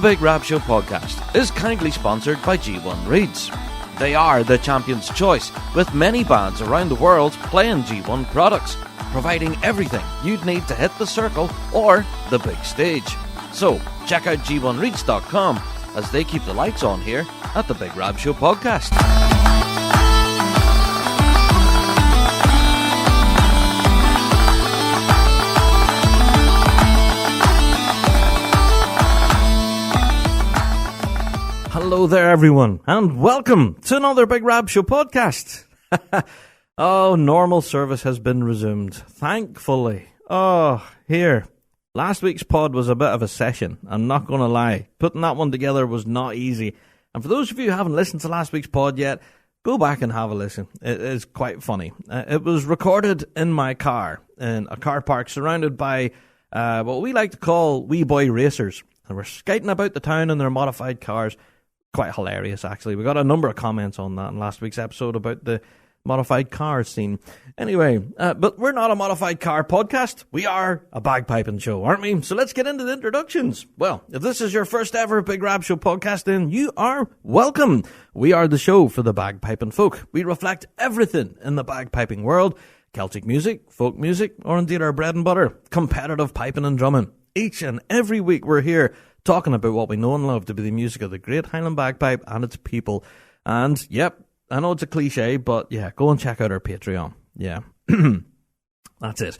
Big Rab Show Podcast is kindly sponsored by G1 Reeds. They are the champion's choice, with many bands around the world playing G1 products, providing everything you'd need to hit the circle or the big stage. So, check out g1reeds.com as they keep the lights on here at the Big Rab Show Podcast. Hello there, everyone, and welcome to another Big Rab Show podcast. Oh, normal service has been resumed, thankfully. Oh, here. Last week's pod was a bit of a session, I'm not going to lie. Putting that one together was not easy. And for those of you who haven't listened to last week's pod yet, go back and have a listen. It is quite funny. It was recorded in my car, in a car park surrounded by what we like to call wee boy racers. And we're skating about the town in their modified cars. Quite hilarious, actually. We got a number of comments on that in last week's episode about the modified car scene. Anyway, but we're not a modified car podcast. We are a bagpiping show, aren't we? So let's get into the introductions. Well, if this is your first ever Big Rab Show podcast, then you are welcome. We are the show for the bagpiping folk. We reflect everything in the bagpiping world. Celtic music, folk music, or indeed our bread and butter, competitive piping and drumming. Each and every week we're here talking about what we know and love to be the music of the great Highland bagpipe and its people. And, yep, I know it's a cliche, but yeah, go and check out our Patreon. Yeah, that's it.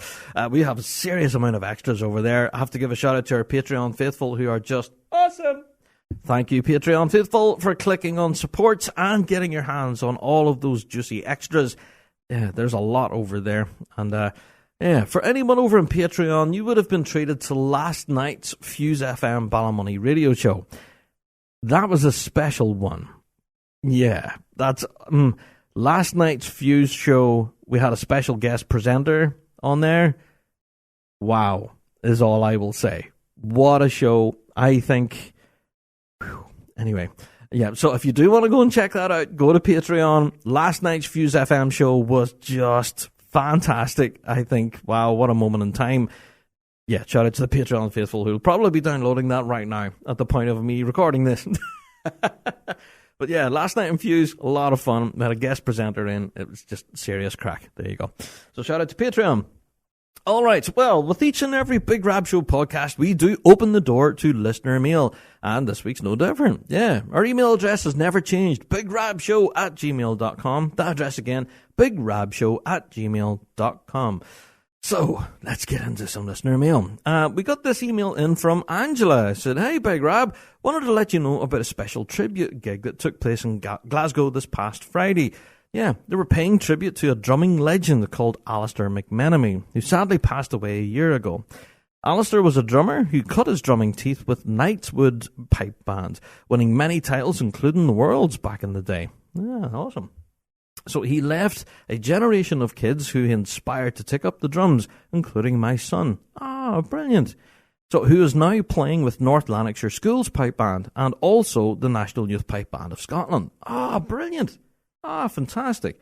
We have a serious amount of extras over there. I have to give a shout out to our Patreon faithful who are just awesome. Thank you, Patreon faithful, for clicking on support and getting your hands on all of those juicy extras. Yeah, there's a lot over there. And, yeah, for anyone over on Patreon, you would have been treated to last night's Fuse FM Ballymoney radio show. That was a special one. Yeah, that's last night's Fuse show. We had a special guest presenter on there. Wow, is all I will say. What a show. I think. Whew. Anyway, yeah, so if you do want to go and check that out, go to Patreon. Last night's Fuse FM show was just fantastic, I think. Wow, what a moment in time. Yeah, shout out to the Patreon faithful who will probably be downloading that right now at the point of me recording this. But yeah, last night in Fuse, a lot of fun. We had a guest presenter in. It was just serious crack. There you go. So shout out to Patreon. All right, well, with each and every Big Rab Show podcast, we do open the door to listener mail, and this week's no different. Yeah, our email address has never changed, bigrabshow@gmail.com. That address again, bigrabshow@gmail.com. So, let's get into some listener mail. We got this email in from Angela. I said, hey, Big Rab, wanted to let you know about a special tribute gig that took place in Glasgow this past Friday. Yeah, they were paying tribute to a drumming legend called Alistair McMenemy, who sadly passed away a year ago. Alistair was a drummer who cut his drumming teeth with Knightswood Pipe Band, winning many titles, including the Worlds back in the day. Yeah, awesome. So he left a generation of kids who he inspired to take up the drums, including my son. Ah, brilliant. So who is now playing with North Lanarkshire Schools Pipe Band and also the National Youth Pipe Band of Scotland. Ah, brilliant. Ah, fantastic.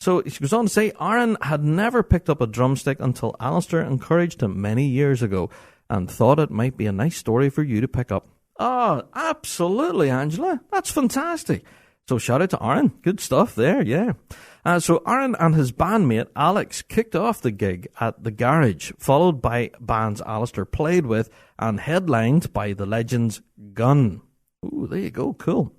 So she goes on to say, Aaron had never picked up a drumstick until Alistair encouraged him many years ago and thought it might be a nice story for you to pick up. Ah, absolutely, Angela. That's fantastic. So shout out to Aaron. Good stuff there, yeah. So Aaron and his bandmate Alex kicked off the gig at the Garage, followed by bands Alistair played with and headlined by the Legends Gun. Ooh, there you go, cool.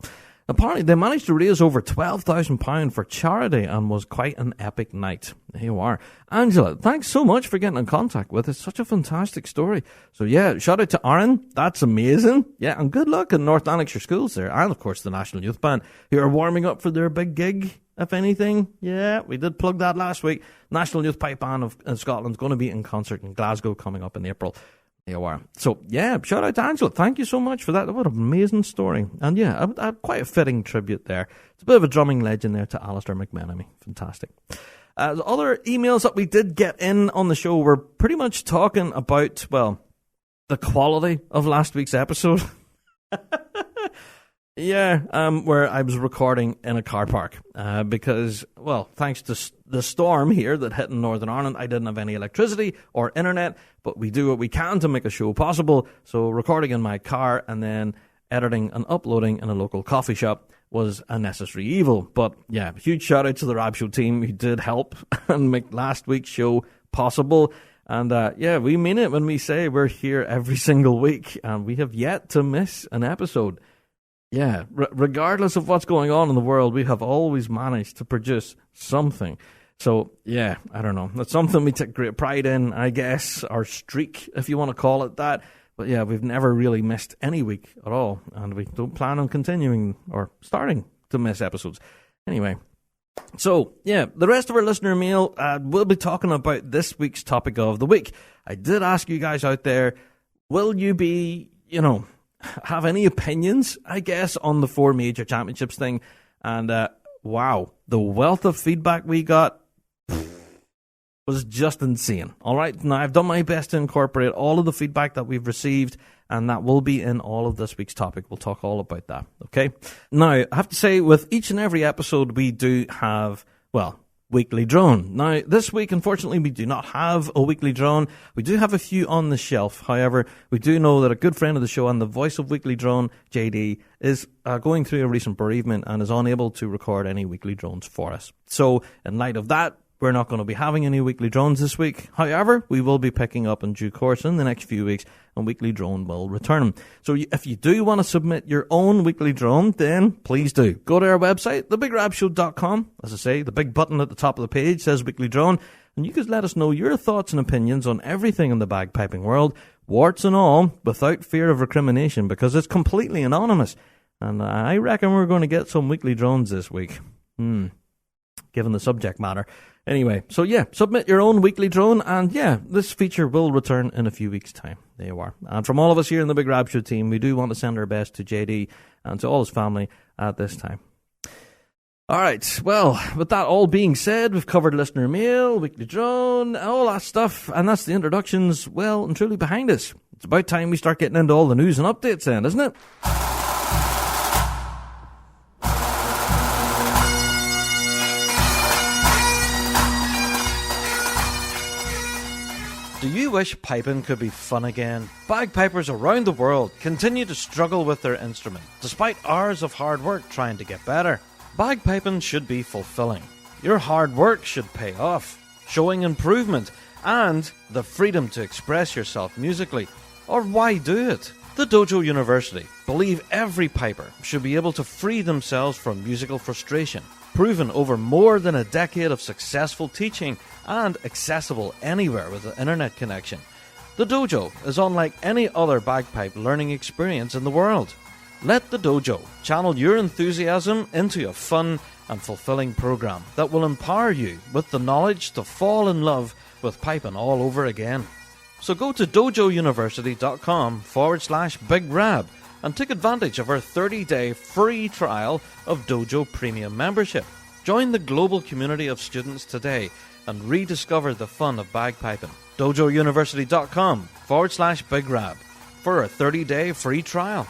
Apparently, they managed to raise over £12,000 for charity and was quite an epic night. There you are. Angela, thanks so much for getting in contact with us. Such a fantastic story. So, yeah, shout out to Aaron. That's amazing. Yeah, and good luck in North Lanarkshire Schools there. And, of course, the National Youth Band, who are warming up for their big gig, if anything. Yeah, we did plug that last week. National Youth Pipe Band of Scotland is going to be in concert in Glasgow coming up in April. There you are. So, yeah, shout out to Angela. Thank you so much for that. What an amazing story. And, yeah, quite a fitting tribute there. It's a bit of a drumming legend there to Alistair McMenemy. Fantastic. The other emails that we did get in on the show were pretty much talking about, well, the quality of last week's episode. Yeah, where I was recording in a car park because, well, thanks to the storm here that hit in Northern Ireland, I didn't have any electricity or internet, but we do what we can to make a show possible. So recording in my car and then editing and uploading in a local coffee shop was a necessary evil. But yeah, huge shout out to the Rab Show team who did help and make last week's show possible. And yeah, we mean it when we say we're here every single week, and we have yet to miss an episode. Yeah, regardless of what's going on in the world, we have always managed to produce something. So, yeah, I don't know. That's something we take great pride in, I guess, our streak, if you want to call it that. But yeah, we've never really missed any week at all, and we don't plan on continuing or starting to miss episodes. Anyway, so yeah, the rest of our listener mail, we'll be talking about this week's topic of the week. I did ask you guys out there, will you be, have any opinions, I guess, on the 4 major championships thing? And wow, the wealth of feedback we got was just insane. All right, now I've done my best to incorporate all of the feedback that we've received, and that will be in all of this week's topic. We'll talk all about that, okay? Now, I have to say, with each and every episode, we do have, weekly drone. Now, this week, unfortunately, we do not have a weekly drone. We do have a few on the shelf. However, we do know that a good friend of the show and the voice of Weekly Drone, JD, is going through a recent bereavement and is unable to record any weekly drones for us. So, in light of that, we're not going to be having any weekly drones this week. However, we will be picking up in due course in the next few weeks, and Weekly Drone will return. So if you do want to submit your own weekly drone, then please do. Go to our website, thebigrabshow.com. As I say, the big button at the top of the page says Weekly Drone, and you can let us know your thoughts and opinions on everything in the bagpiping world, warts and all, without fear of recrimination, because it's completely anonymous. And I reckon we're going to get some weekly drones this week. Given the subject matter. Anyway, so yeah, submit your own weekly drone, and yeah, this feature will return in a few weeks' time. There you are. And from all of us here in the Big Rab Show team, we do want to send our best to JD and to all his family at this time. All right, well, with that all being said, we've covered listener mail, weekly drone, all that stuff, and that's the introductions well and truly behind us. It's about time we start getting into all the news and updates then, isn't it? Do you wish piping could be fun again? Bagpipers around the world continue to struggle with their instrument, despite hours of hard work trying to get better. Bagpiping should be fulfilling. Your hard work should pay off, showing improvement and the freedom to express yourself musically. Or why do it? The Dojo University believe every piper should be able to free themselves from musical frustration, proven over more than a decade of successful teaching and accessible anywhere with an internet connection. The Dojo is unlike any other bagpipe learning experience in the world. Let the Dojo channel your enthusiasm into a fun and fulfilling program that will empower you with the knowledge to fall in love with piping all over again. So go to dojouniversity.com/Big Rab and take advantage of our 30-day free trial of Dojo Premium membership. Join the global community of students today and rediscover the fun of bagpiping. dojouniversity.com/Big Rab for a 30-day free trial.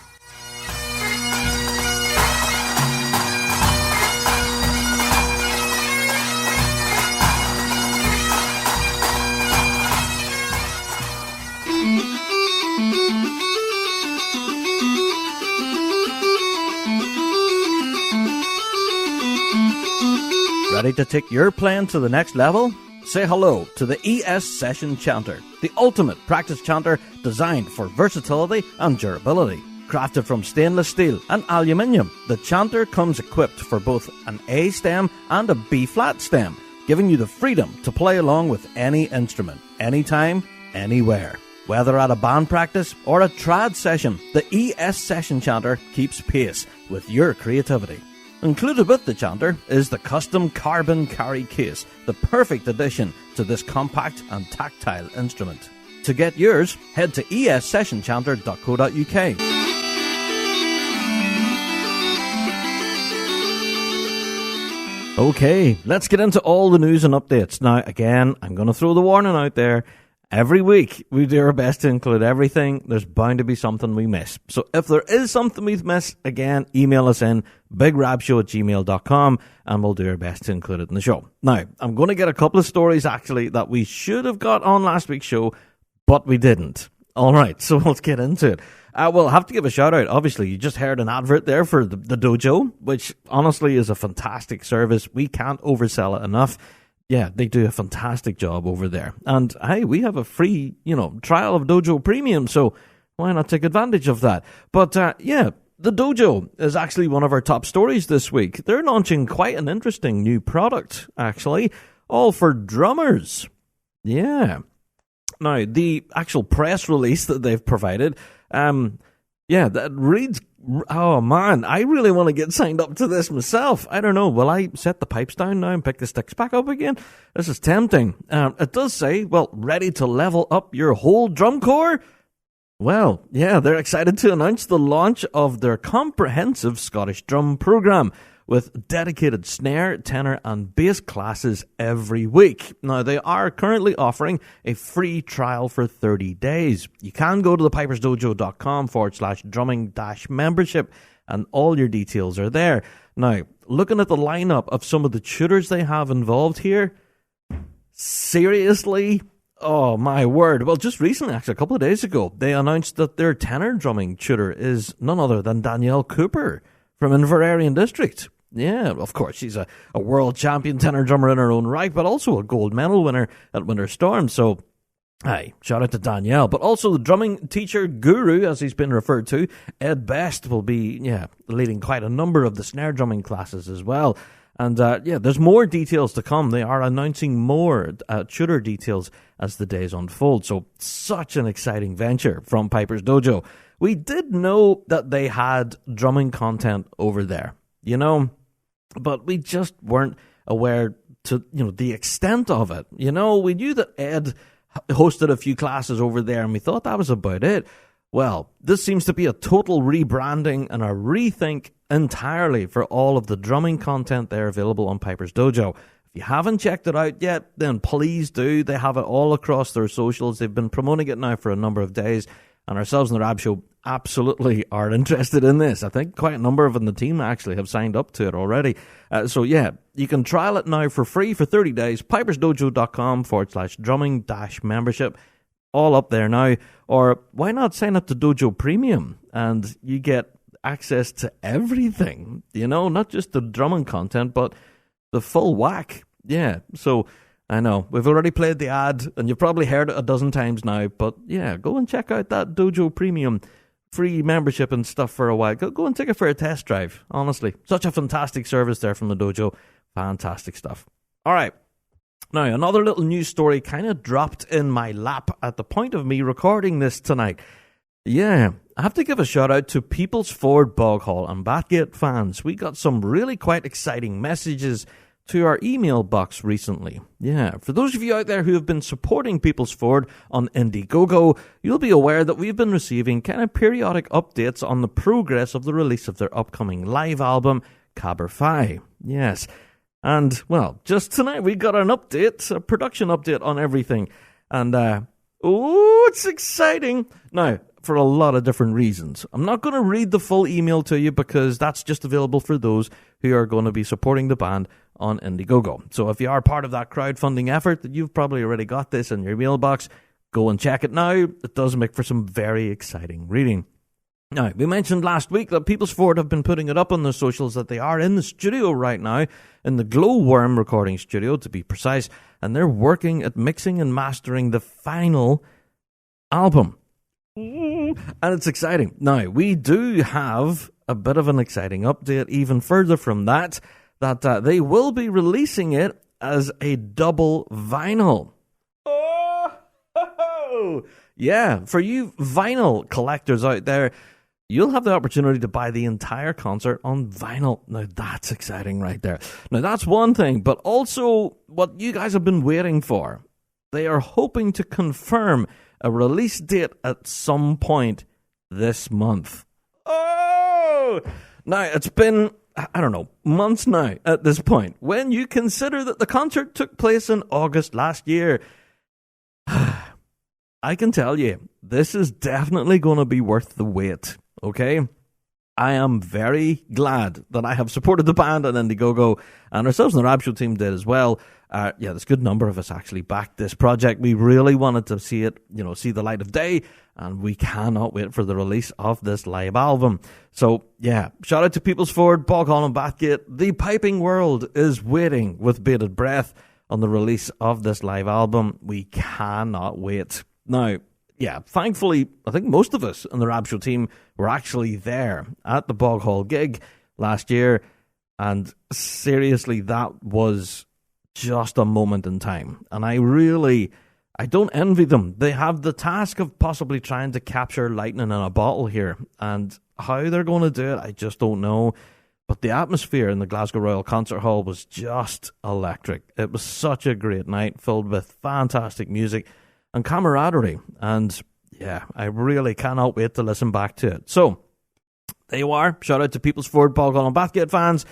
Ready to take your playing to the next level? Say hello to the ES Session Chanter, the ultimate practice chanter designed for versatility and durability. Crafted from stainless steel and aluminium, the chanter comes equipped for both an A stem and a B flat stem, giving you the freedom to play along with any instrument, anytime, anywhere. Whether at a band practice or a trad session, the ES Session Chanter keeps pace with your creativity. Included with the chanter is the custom carbon carry case, the perfect addition to this compact and tactile instrument. To get yours, head to essessionchanter.co.uk. Okay, let's get into all the news and updates. Now, again, I'm going to throw the warning out there. Every week, we do our best to include everything. There's bound to be something we miss. So if there is something we miss, again, email us in bigrabshow@gmail.com and we'll do our best to include it in the show. Now, I'm going to get a couple of stories, actually, that we should have got on last week's show, but we didn't. All right, so let's get into it. Well, I have to give a shout out. Obviously, you just heard an advert there for the dojo, which honestly is a fantastic service. We can't oversell it enough. Yeah, they do a fantastic job over there. And hey, we have a free, trial of Dojo Premium, so why not take advantage of that? But the dojo is actually one of our top stories this week. They're launching quite an interesting new product, actually, all for drummers. Yeah. Now, the actual press release that they've provided, that reads, oh man, I really want to get signed up to this myself. I don't know, will I set the pipes down now and pick the sticks back up again? This is tempting. It does say, ready to level up your whole drum corps? Well, yeah, they're excited to announce the launch of their comprehensive Scottish drum program with dedicated snare, tenor and bass classes every week. Now, they are currently offering a free trial for 30 days. You can go to thepipersdojo.com/drumming-membership and all your details are there. Now, looking at the lineup of some of the tutors they have involved here, seriously? Oh, my word. Well, just recently, actually, a couple of days ago, they announced that their tenor drumming tutor is none other than Danielle Cooper from Inverarian District. Yeah, of course, she's a world champion tenor drummer in her own right, but also a gold medal winner at Winter Storm. So, hey, shout out to Danielle. But also the drumming teacher guru, as he's been referred to, Ed Best, will be leading quite a number of the snare drumming classes as well. And there's more details to come. They are announcing more tutor details as the days unfold. So, such an exciting venture from Piper's Dojo. We did know that they had drumming content over there, but we just weren't aware to, the extent of it. We knew that Ed hosted a few classes over there and we thought that was about it. Well, this seems to be a total rebranding and a rethink entirely for all of the drumming content there available on Piper's Dojo. If you haven't checked it out yet, then please do. They have it all across their socials. They've been promoting it now for a number of days. And ourselves and the Rab Show absolutely are interested in this. I think quite a number of the team actually have signed up to it already. You can trial it now for free for 30 days. pipersdojo.com/drumming-membership. All up there now. Or why not sign up to Dojo Premium and you get access to everything, not just the drumming content, but the full whack. Yeah, so I know, we've already played the ad, and you've probably heard it a dozen times now, but yeah, go and check out that Dojo Premium free membership and stuff for a while. Go and take it for a test drive, honestly. Such a fantastic service there from the Dojo. Fantastic stuff. All right. Now, another little news story kind of dropped in my lap at the point of me recording this tonight. Yeah, I have to give a shout out to People's Ford Boghall and Bathgate fans. We got some really quite exciting messages to our email box recently. Yeah, for those of you out there who have been supporting People's Ford on Indiegogo, you'll be aware that we've been receiving kind of periodic updates on the progress of the release of their upcoming live album, Caberfy. Yes, and well, just tonight we got an update, a production update on everything, and it's exciting. Now, for a lot of different reasons. I'm not going to read the full email to you because that's just available for those who are going to be supporting the band on Indiegogo. So if you are part of that crowdfunding effort, that you've probably already got this in your mailbox, go and check it now. It does make for some very exciting reading. Now, we mentioned last week that People's Ford have been putting it up on their socials that they are in the studio right now, in the Glowworm recording studio to be precise, and they're working at mixing and mastering the final album. And it's exciting. Now, we do have a bit of an exciting update even further from that they will be releasing it as a double vinyl. Oh! Yeah, for you vinyl collectors out there, you'll have the opportunity to buy the entire concert on vinyl. Now, that's exciting right there. Now, that's one thing, but also what you guys have been waiting for. They are hoping to confirm a release date at some point this month. Oh! Now, it's been, months now at this point. When you consider that the concert took place in August last year, I can tell you, this is definitely going to be worth the wait, okay? I am very glad that I have supported the band on Indiegogo, and ourselves and the Rab Show team did as well. There's a good number of us actually backed this project. We really wanted to see it, see the light of day, and we cannot wait for the release of this live album. So, yeah, shout out to People's Ford, Boghall and Bathgate. The piping world is waiting with bated breath on the release of this live album. We cannot wait. Now, yeah, thankfully, I think most of us in the Rab Show team were actually there at the Boghall gig last year, and seriously, that was just a moment in time. And I don't envy them. They have the task of possibly trying to capture lightning in a bottle here, and how they're going to do it, I just don't know. But the atmosphere in the Glasgow Royal Concert Hall was just electric. It was such a great night, filled with fantastic music and camaraderie. And yeah, I really cannot wait to listen back to it. So, there you are. Shout out to People's Ford, Boghall and Bathgate fans.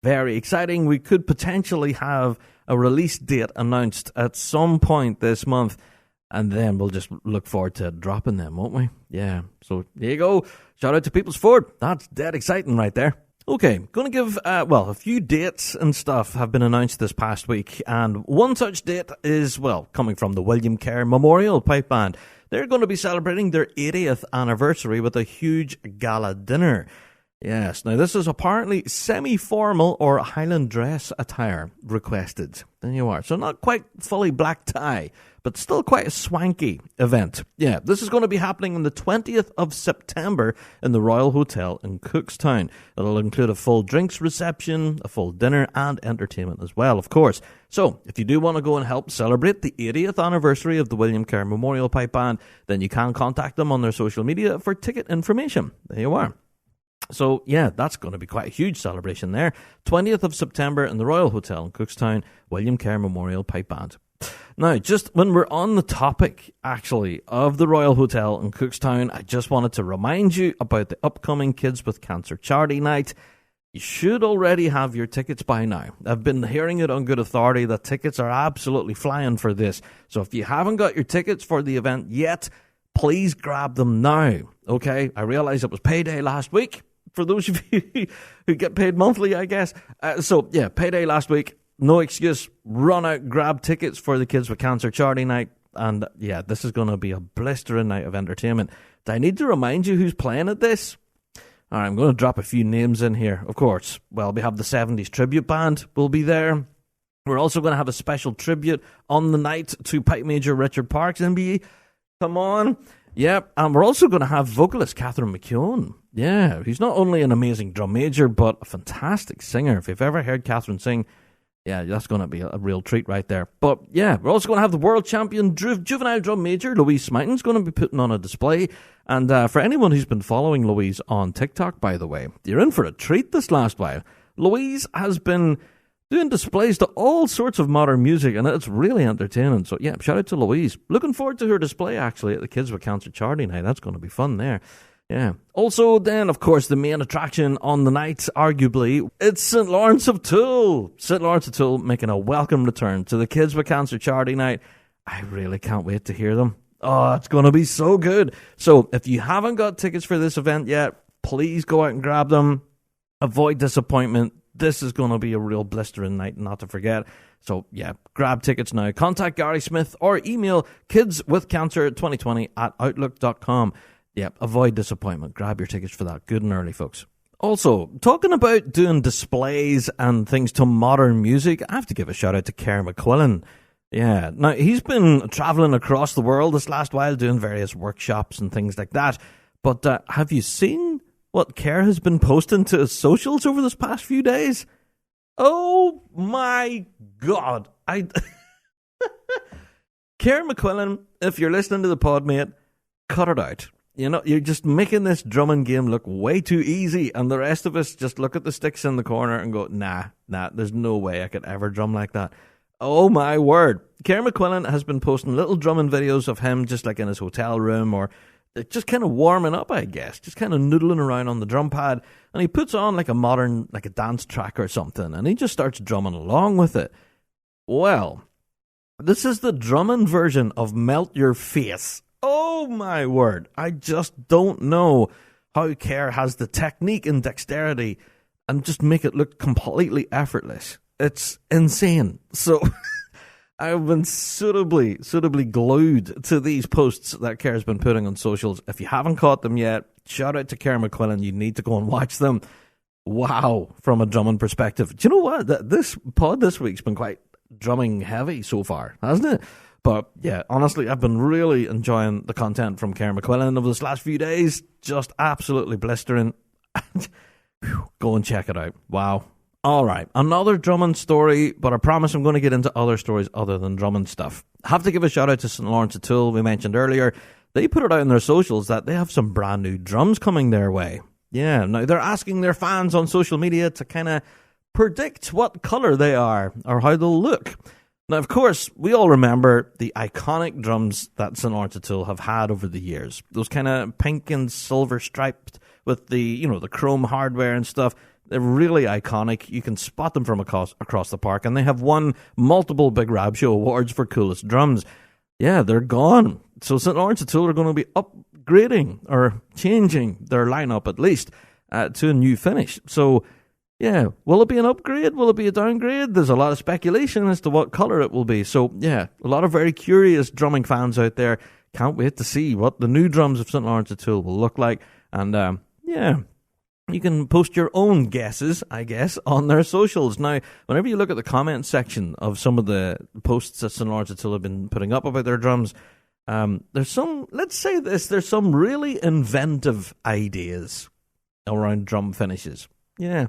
Very exciting. We could potentially have a release date announced at some point this month, and then we'll just look forward to dropping them, won't we? Yeah, so there you go. Shout out to People's Ford. That's dead exciting right there. Okay, going to give, a few dates and stuff have been announced this past week, and one such date is, coming from the William Kerr Memorial Pipe Band. They're going to be celebrating their 80th anniversary with a huge gala dinner. Yes, now this is apparently semi-formal or Highland dress attire requested. There you are. So not quite fully black tie, but still quite a swanky event. Yeah, this is going to be happening on the 20th of September in the Royal Hotel in Cookstown. It'll include a full drinks reception, a full dinner, and entertainment as well, of course. So, if you do want to go and help celebrate the 80th anniversary of the William Kerr Memorial Pipe Band, then you can contact them on their social media for ticket information. There you are. So, yeah, that's going to be quite a huge celebration there. 20th of September in the Royal Hotel in Cookstown, William Kerr Memorial Pipe Band. Now, just when we're on the topic, actually, of the Royal Hotel in Cookstown, I just wanted to remind you about the upcoming Kids with Cancer Charity Night. You should already have your tickets by now. I've been hearing it on good authority that tickets are absolutely flying for this. So if you haven't got your tickets for the event yet, please grab them now, okay? I realize it was payday last week, for those of you who get paid monthly, I guess. Payday last week. No excuse. Run out, grab tickets for the Kids with Cancer Charity Night. And yeah, this is going to be a blistering night of entertainment. Do I need to remind you who's playing at this? All right, I'm going to drop a few names in here, of course. Well, we have the 70s Tribute Band will be there. We're also going to have a special tribute on the night to Pipe Major Richard Parks, MBE. Come on. Yep, and we're also going to have vocalist Catherine McKeown. Yeah, he's not only an amazing drum major, but a fantastic singer. If you've ever heard Catherine sing, yeah, that's going to be a real treat right there. But yeah, we're also going to have the world champion juvenile drum major, Louise Smighton's going to be putting on a display. And for anyone who's been following Louise on TikTok, by the way, you're in for a treat this last while. Louise has been doing displays to all sorts of modern music, and it's really entertaining. So yeah, shout out to Louise. Looking forward to her display, actually, at the Kids with Cancer Charity Night. That's going to be fun there. Yeah. Also, then, of course, the main attraction on the night, arguably, it's St. Lawrence of Tulle. St. Lawrence of Tulle making a welcome return to the Kids with Cancer Charity Night. I really can't wait to hear them. Oh, it's going to be so good. So, if you haven't got tickets for this event yet, please go out and grab them. Avoid disappointment. This is going to be a real blistering night, not to forget. So, yeah, grab tickets now. Contact Gary Smith or email kidswithcancer2020@outlook.com. Yep, avoid disappointment. Grab your tickets for that. Good and early, folks. Also, talking about doing displays and things to modern music, I have to give a shout out to Kerr McQuillan. Yeah, now he's been travelling across the world this last while doing various workshops and things like that. But have you seen what Kerr has been posting to his socials over this past few days? Oh my God. Kerr McQuillan, if you're listening to the pod, mate, cut it out. You know, you're just making this drumming game look way too easy, and the rest of us just look at the sticks in the corner and go, nah, there's no way I could ever drum like that. Oh my word. Kerr McQuillan has been posting little drumming videos of him just like in his hotel room, or just kind of warming up, I guess, just kind of noodling around on the drum pad, and he puts on like a modern, like a dance track or something, and he just starts drumming along with it. Well, this is the drumming version of Melt Your Face. Oh my word. I just don't know how Kerr has the technique and dexterity and just make it look completely effortless. It's insane. So I've been suitably glued to these posts that Ker's been putting on socials. If you haven't caught them yet, shout out to Ker McQuillan. You need to go and watch them. Wow, from a drumming perspective. Do you know what? This pod this week's been quite drumming heavy so far, hasn't it? But yeah, honestly, I've been really enjoying the content from Ker McQuillan over this last few days. Just absolutely blistering. Go and check it out. Wow. All right, another drumming story, but I promise I'm going to get into other stories other than drumming stuff. I have to give a shout out to St. Lawrence O'Toole, we mentioned earlier. They put it out on their socials that they have some brand new drums coming their way. Yeah, now they're asking their fans on social media to kind of predict what colour they are or how they'll look. Now, of course, we all remember the iconic drums that St. Lawrence O'Toole have had over the years. Those kind of pink and silver striped with the, the chrome hardware and stuff. They're really iconic. You can spot them from across the park, and they have won multiple Big Rab Show awards for coolest drums. Yeah, they're gone. So St. Lawrence O'Toole are going to be upgrading or changing their lineup at least to a new finish. So, yeah, will it be an upgrade? Will it be a downgrade? There's a lot of speculation as to what colour it will be. So, yeah, a lot of very curious drumming fans out there. Can't wait to see what the new drums of St. Lawrence O'Toole will look like. And, yeah, you can post your own guesses, I guess, on their socials. Now, whenever you look at the comment section of some of the posts that St. Lawrence O'Toole have been putting up about their drums, there's some really inventive ideas around drum finishes. Yeah.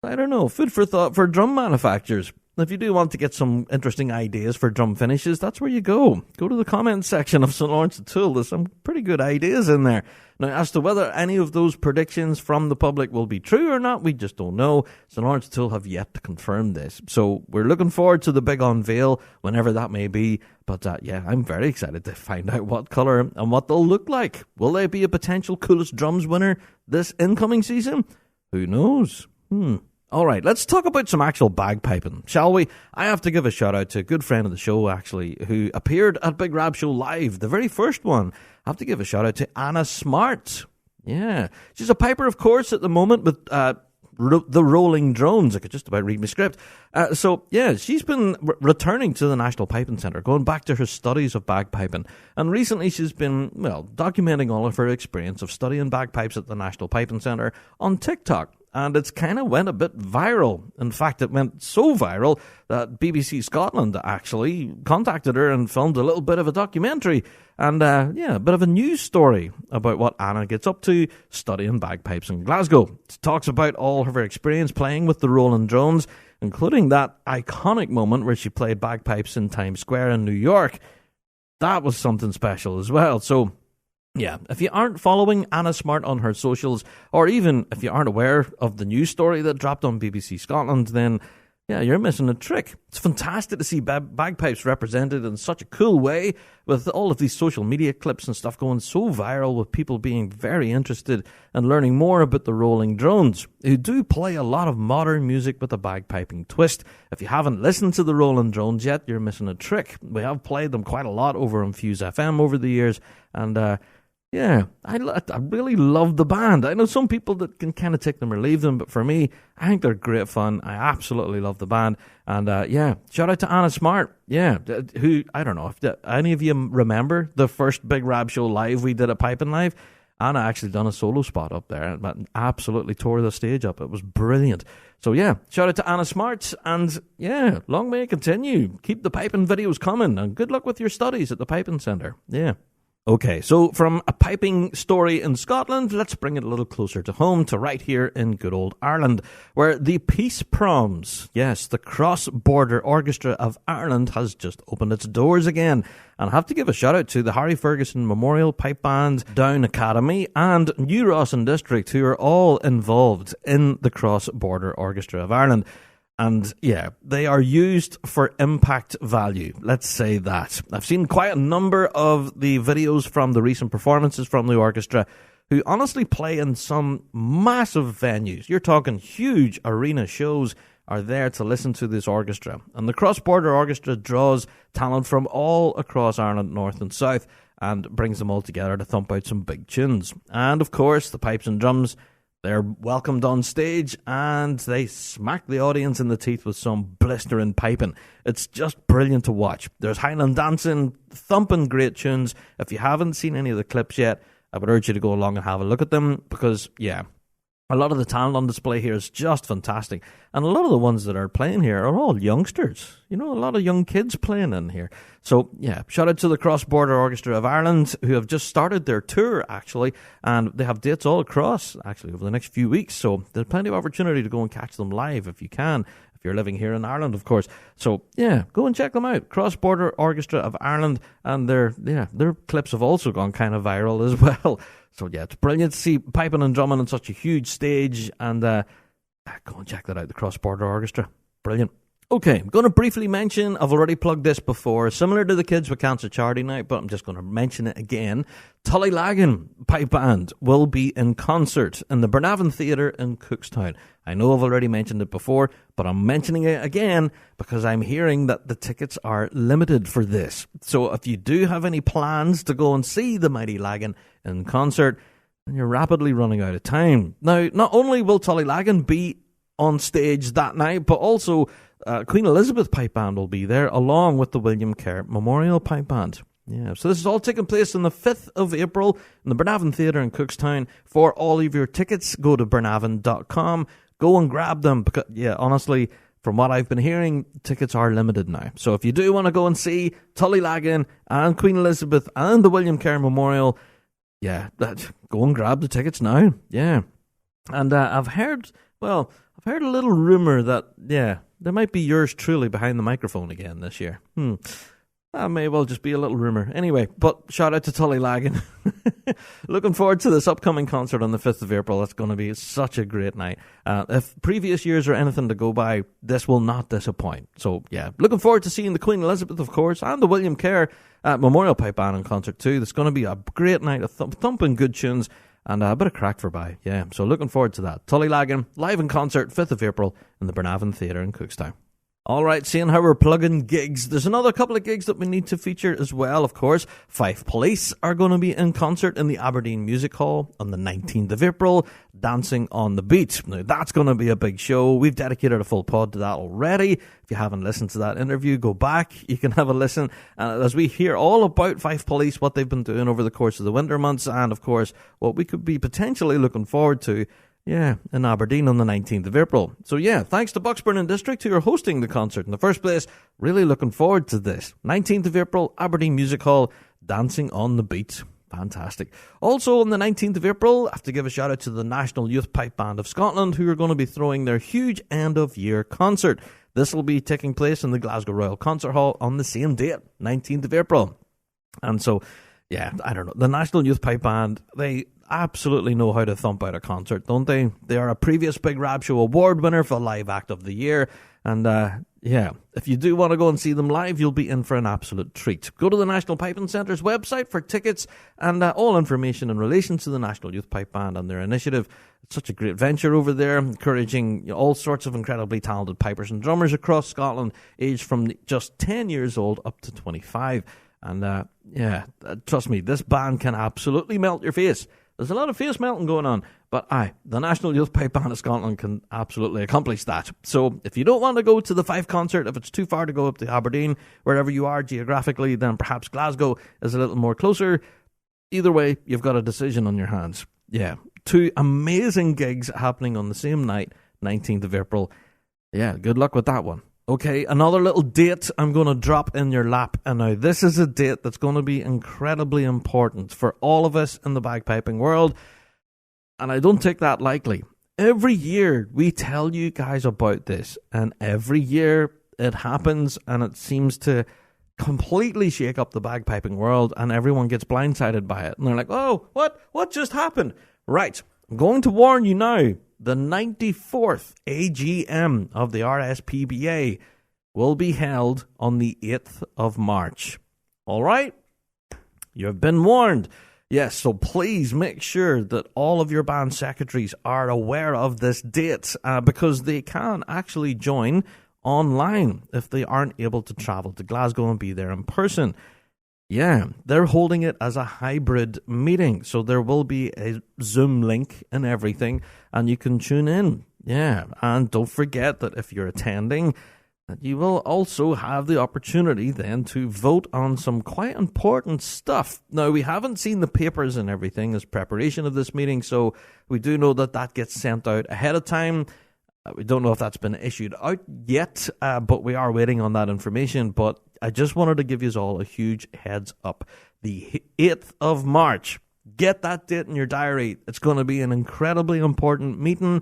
I don't know, food for thought for drum manufacturers. If you do want to get some interesting ideas for drum finishes, that's where you go. Go to the comment section of St. Lawrence O'Toole. There's some pretty good ideas in there. Now, as to whether any of those predictions from the public will be true or not, we just don't know. St. Lawrence O'Toole have yet to confirm this. So we're looking forward to the big unveil, whenever that may be. But yeah, I'm very excited to find out what colour and what they'll look like. Will they be a potential coolest drums winner this incoming season? Who knows? All right, let's talk about some actual bagpiping, shall we? I have to give a shout out to a good friend of the show, actually, who appeared at Big Rab Show Live, the very first one. I have to give a shout out to Anna Smart. Yeah, she's a piper, of course, at the moment with the Rolling Drones. I could just about read my script. So, yeah, she's been returning to the National Piping Centre, going back to her studies of bagpiping. And recently she's been, documenting all of her experience of studying bagpipes at the National Piping Centre on TikTok. And it's kind of went a bit viral. In fact, it went so viral that BBC Scotland actually contacted her and filmed a little bit of a documentary and, a bit of a news story about what Anna gets up to studying bagpipes in Glasgow. It talks about all of her experience playing with the Rolling Drones, including that iconic moment where she played bagpipes in Times Square in New York. That was something special as well. So, yeah, if you aren't following Anna Smart on her socials, or even if you aren't aware of the news story that dropped on BBC Scotland, then, yeah, you're missing a trick. It's fantastic to see bagpipes represented in such a cool way, with all of these social media clips and stuff going so viral, with people being very interested and learning more about the Rolling Drones, who do play a lot of modern music with a bagpiping twist. If you haven't listened to the Rolling Drones yet, you're missing a trick. We have played them quite a lot over on Fuse FM over the years, and, yeah, I really love the band. I know some people that can kind of take them or leave them, but for me, I think they're great fun. I absolutely love the band. And, yeah, shout out to Anna Smart. Yeah, who, I don't know, if any of you remember the first Big Rab Show Live we did at Piping Live? Anna actually done a solo spot up there and absolutely tore the stage up. It was brilliant. So, yeah, shout out to Anna Smart. And, yeah, long may it continue. Keep the piping videos coming. And good luck with your studies at the Piping Centre. Yeah. Okay, so from a piping story in Scotland, let's bring it a little closer to home, to right here in good old Ireland, where the Peace Proms, yes, the cross-border orchestra of Ireland, has just opened its doors again. And I have to give a shout out to the Harry Ferguson Memorial Pipe Band, Down Academy, and New Rossin District, who are all involved in the cross-border orchestra of Ireland. And, yeah, they are used for impact value. Let's say that. I've seen quite a number of the videos from the recent performances from the orchestra, who honestly play in some massive venues. You're talking huge arena shows are there to listen to this orchestra. And the cross-border orchestra draws talent from all across Ireland, north and south, and brings them all together to thump out some big tunes. And, of course, the pipes and drums, They're welcomed on stage and they smack the audience in the teeth with some blistering piping. It's just brilliant to watch. There's Highland dancing, thumping great tunes. If you haven't seen any of the clips yet, I would urge you to go along and have a look at them because, yeah, a lot of the talent on display here is just fantastic. And a lot of the ones that are playing here are all youngsters. You know, a lot of young kids playing in here. So, yeah, shout out to the Cross Border Orchestra of Ireland who have just started their tour, actually. And they have dates all across, actually, over the next few weeks. So there's plenty of opportunity to go and catch them live if you can. If you're living here in Ireland, of course. So, yeah, go and check them out. Cross Border Orchestra of Ireland. And their clips have also gone kind of viral as well. So, yeah, it's brilliant to see piping and drumming on such a huge stage. And go and check that out, the Cross Border Orchestra. Brilliant. Okay, I'm going to briefly mention, I've already plugged this before, similar to the Kids with Cancer Charity Night, but I'm just going to mention it again. Tullylagan Pipe Band will be in concert in the Burnavon Theatre in Cookstown. I know I've already mentioned it before, but I'm mentioning it again because I'm hearing that the tickets are limited for this. So if you do have any plans to go and see the Mighty Lagan in concert, then you're rapidly running out of time. Now, not only will Tullylagan be on stage that night, but also Queen Elizabeth Pipe Band will be there, along with the William Kerr Memorial Pipe Band. Yeah, so this is all taking place on the 5th of April in the Burnavon Theatre in Cookstown. For all of your tickets, go to burnavon.com. Go and grab them, because, yeah, honestly, from what I've been hearing, tickets are limited now. So if you do want to go and see Tullylagan and Queen Elizabeth and the William Kerr Memorial, yeah, go and grab the tickets now. Yeah. And I've heard a little rumour that, yeah, there might be yours truly behind the microphone again this year. That may well just be a little rumour. Anyway, but shout out to Tullylagan. Looking forward to this upcoming concert on the 5th of April. That's going to be such a great night. If previous years are anything to go by, this will not disappoint. So, yeah, looking forward to seeing the Queen Elizabeth, of course, and the William Kerr Memorial Pipe Band in concert too. It's going to be a great night of thumping good tunes and a bit of crack for by. Yeah, so looking forward to that. Tullylagan, live in concert, 5th of April in the Burnavon Theatre in Cookstown. All right, seeing how we're plugging gigs, there's another couple of gigs that we need to feature as well, of course. Fife Police are going to be in concert in the Aberdeen Music Hall on the 19th of April, Dancing on the Beat. Now, that's going to be a big show. We've dedicated a full pod to that already. If you haven't listened to that interview, go back. You can have a listen. As we hear all about Fife Police, what they've been doing over the course of the winter months, and, of course, what we could be potentially looking forward to, yeah, in Aberdeen on the 19th of April. So, yeah, thanks to Bucksburn District who are hosting the concert in the first place. Really looking forward to this. 19th of April, Aberdeen Music Hall, Dancing on the Beat. Fantastic. Also, on the 19th of April, I have to give a shout out to the National Youth Pipe Band of Scotland who are going to be throwing their huge end-of-year concert. This will be taking place in the Glasgow Royal Concert Hall on the same date, 19th of April. And so, yeah, I don't know. The National Youth Pipe Band, they absolutely know how to thump out a concert, don't they? They are a previous Big Rab Show award winner for Live Act of the Year. And, yeah, if you do want to go and see them live, you'll be in for an absolute treat. Go to the National Piping Centre's website for tickets and all information in relation to the National Youth Pipe Band and their initiative. It's such a great venture over there, encouraging all sorts of incredibly talented pipers and drummers across Scotland, aged from just 10 years old up to 25. And, yeah, trust me, this band can absolutely melt your face. There's a lot of face melting going on, but the National Youth Pipe Band of Scotland can absolutely accomplish that. So if you don't want to go to the Fife concert, if it's too far to go up to Aberdeen, wherever you are geographically, then perhaps Glasgow is a little more closer. Either way, you've got a decision on your hands. Yeah, 2 amazing gigs happening on the same night, 19th of April. Yeah, good luck with that one. Okay, another little date I'm going to drop in your lap. And now this is a date that's going to be incredibly important for all of us in the bagpiping world. And I don't take that lightly. Every year we tell you guys about this. And every year it happens and it seems to completely shake up the bagpiping world. And everyone gets blindsided by it. And they're like, oh, what just happened? Right, I'm going to warn you now. The 94th AGM of the RSPBA will be held on the 8th of March. All right? You've been warned. Yes, so please make sure that all of your band secretaries are aware of this date because they can actually join online if they aren't able to travel to Glasgow and be there in person. Yeah, they're holding it as a hybrid meeting, so there will be a Zoom link and everything, and you can tune in. Yeah, and don't forget that if you're attending, you will also have the opportunity then to vote on some quite important stuff. Now, we haven't seen the papers and everything as preparation of this meeting, so we do know that that gets sent out ahead of time. We don't know if that's been issued out yet, but we are waiting on that information. But I just wanted to give you all a huge heads up. The 8th of March, get that date in your diary. It's going to be an incredibly important meeting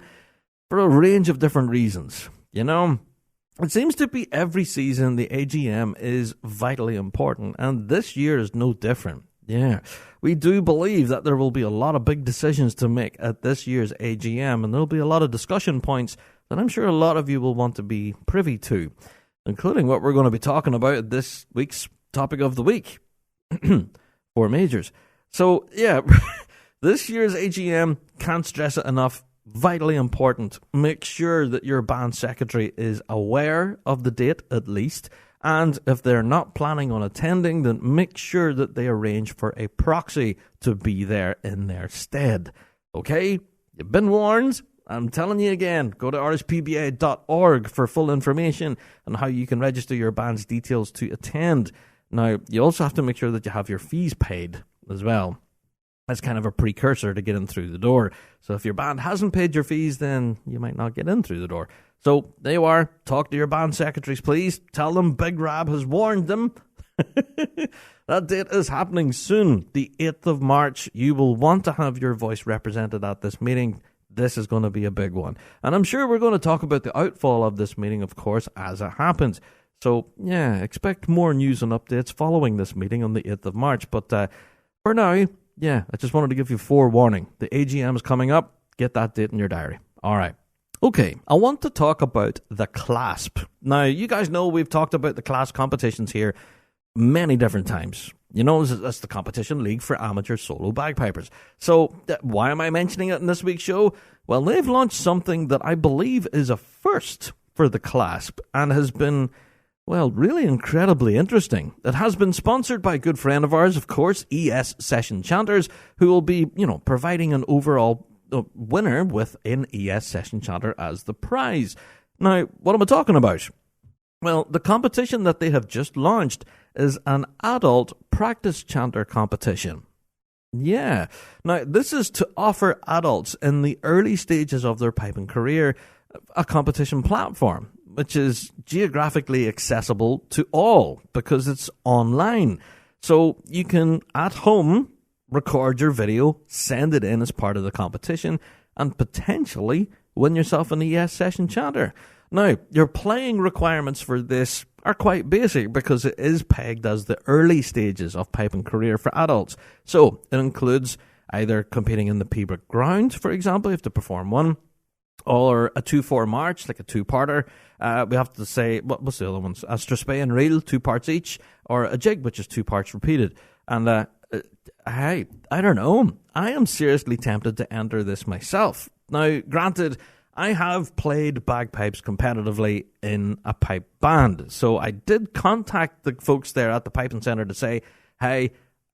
for a range of different reasons. You know, it seems to be every season the AGM is vitally important, and this year is no different. Yeah, we do believe that there will be a lot of big decisions to make at this year's AGM, and there will be a lot of discussion points that I'm sure a lot of you will want to be privy to, including what we're going to be talking about at this week's topic of the week, 4 majors. So, yeah, this year's AGM, can't stress it enough, vitally important. Make sure that your band secretary is aware of the date at least, and if they're not planning on attending, then make sure that they arrange for a proxy to be there in their stead. Okay? You've been warned. I'm telling you again, go to rspba.org for full information on how you can register your band's details to attend. Now, you also have to make sure that you have your fees paid as well. That's kind of a precursor to getting through the door. So if your band hasn't paid your fees, then you might not get in through the door. So there you are. Talk to your band secretaries, please. Tell them Big Rab has warned them. That date is happening soon, the 8th of March. You will want to have your voice represented at this meeting. This is going to be a big one. And I'm sure we're going to talk about the outfall of this meeting, of course, as it happens. So, yeah, expect more news and updates following this meeting on the 8th of March. But for now, yeah, I just wanted to give you forewarning. The AGM is coming up. Get that date in your diary. All right. Okay, I want to talk about the CLASP. Now, you guys know we've talked about the CLASP competitions here many different times. You know, that's the competition league for amateur solo bagpipers. So, why am I mentioning it in this week's show? Well, they've launched something that I believe is a first for the CLASP and has been, well, really incredibly interesting. It has been sponsored by a good friend of ours, of course, ES Session Chanters, who will be, providing an overall winner with an ES Session Chanter as the prize. Now, what am I talking about? Well, the competition that they have just launched is an adult practice chanter competition. Yeah. Now, this is to offer adults in the early stages of their piping career a competition platform, which is geographically accessible to all because it's online. So you can, at home, record your video, send it in as part of the competition, and potentially win yourself an ES Session Chanter. Now, your playing requirements for this are quite basic because it is pegged as the early stages of piping career for adults. So it includes either competing in the Pembroke Ground, for example, you have to perform one, or a 2-4 march, like a 2-parter. We have to say, what's the other ones? A strathspey and reel, 2 parts each, or a jig, which is 2 parts repeated. And I don't know. I am seriously tempted to enter this myself. Now, granted, I have played bagpipes competitively in a pipe band. So I did contact the folks there at the Piping Centre to say, hey,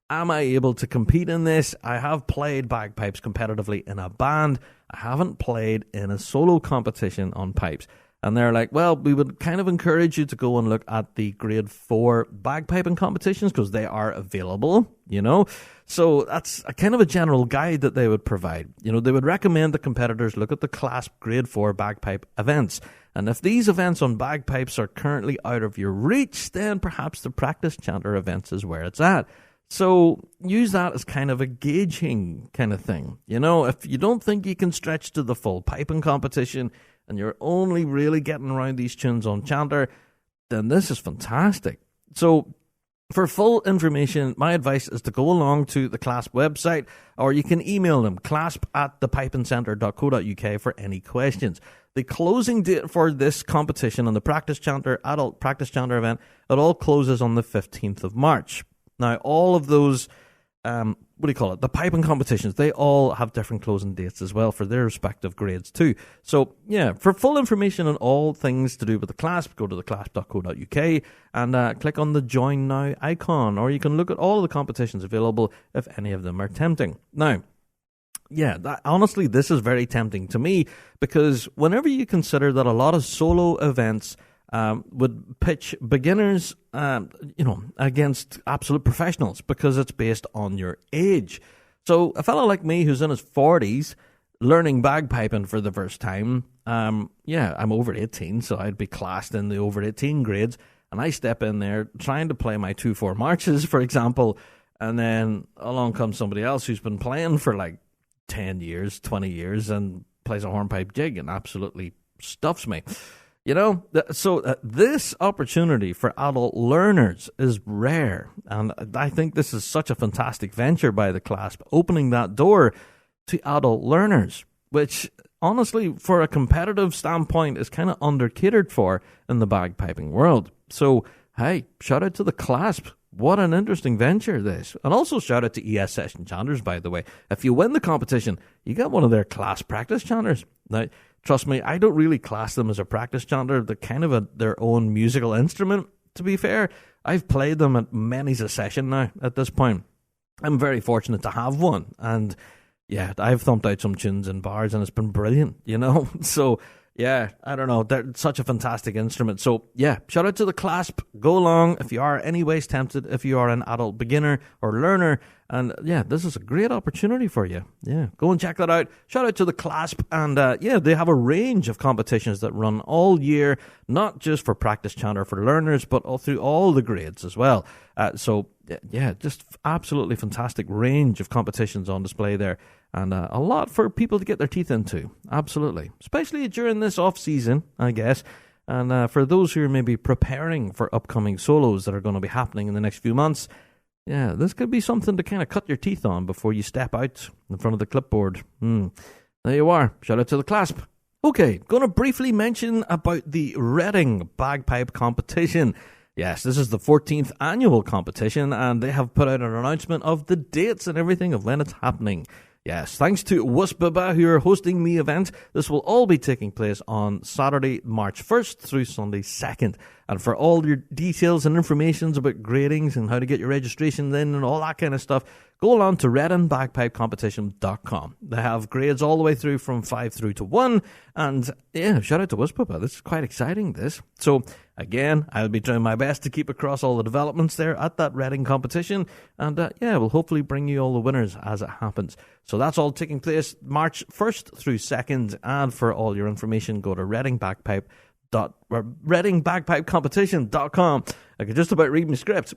am I able to compete in this? I have played bagpipes competitively in a band. I haven't played in a solo competition on pipes. And they're like, well, we would kind of encourage you to go and look at the grade 4 bagpiping competitions because they are available, So that's a kind of a general guide that they would provide. They would recommend the competitors look at the CLASP grade 4 bagpipe events. And if these events on bagpipes are currently out of your reach, then perhaps the practice chanter events is where it's at. So use that as kind of a gauging kind of thing. If you don't think you can stretch to the full piping competition and you're only really getting around these tunes on chanter, then this is fantastic. So for full information, my advice is to go along to the CLASP website, or you can email them, clasp@thepipingcentre.co.uk for any questions. The closing date for this competition and the practice chanter, adult practice chanter event, it all closes on the 15th of March. Now, all of those, the piping competitions, they all have different closing dates as well for their respective grades too. So, yeah, for full information on all things to do with the CLASP, go to theclasp.co.uk and click on the Join Now icon, or you can look at all of the competitions available if any of them are tempting. Now, honestly, this is very tempting to me, because whenever you consider that a lot of solo events would pitch beginners, against absolute professionals, because it's based on your age. So a fellow like me who's in his 40s learning bagpiping for the first time, I'm over 18, so I'd be classed in the over 18 grades, and I step in there trying to play my 2/4 marches, for example, and then along comes somebody else who's been playing for like 10 years, 20 years, and plays a hornpipe jig and absolutely stuffs me. So this opportunity for adult learners is rare, and I think this is such a fantastic venture by the CLASP, opening that door to adult learners, which honestly, for a competitive standpoint, is kind of under-catered for in the bagpiping world. So, hey, shout out to the CLASP. What an interesting venture this. And also shout out to ES Session Chanters, by the way. If you win the competition, you get one of their CLASP practice chanters. Now, trust me, I don't really class them as a practice chanter. They're kind of their own musical instrument, to be fair. I've played them at many's a session now at this point. I'm very fortunate to have one. And yeah, I've thumped out some tunes in bars and it's been brilliant, So, yeah, I don't know. They're such a fantastic instrument. So, yeah, shout out to the CLASP. Go along if you are anyways tempted, if you are an adult beginner or learner. And, yeah, this is a great opportunity for you. Yeah, go and check that out. Shout out to the CLASP. And, they have a range of competitions that run all year, not just for practice chanter for learners, but all through all the grades as well. Just absolutely fantastic range of competitions on display there. And a lot for people to get their teeth into. Absolutely. Especially during this off-season, I guess. And for those who are maybe preparing for upcoming solos that are going to be happening in the next few months, yeah, this could be something to kind of cut your teeth on before you step out in front of the clipboard. There you are. Shout out to the CLASP. Okay, going to briefly mention about the Reading Bagpipe Competition. Yes, this is the 14th annual competition, and they have put out an announcement of the dates and everything of when it's happening. Yes, thanks to RSPBA who are hosting the event. This will all be taking place on Saturday, March 1st through Sunday 2nd. And for all your details and information about gradings and how to get your registration in and all that kind of stuff, go along to readingbagpipecompetition.com. They have grades all the way through from 5 through to 1. And yeah, shout out to RSPBA. This is quite exciting, this. So again, I'll be trying my best to keep across all the developments there at that Reading competition. And we'll hopefully bring you all the winners as it happens. So that's all taking place March 1st through 2nd. And for all your information, go to readingbagpipecompetition.com. I could just about read my script.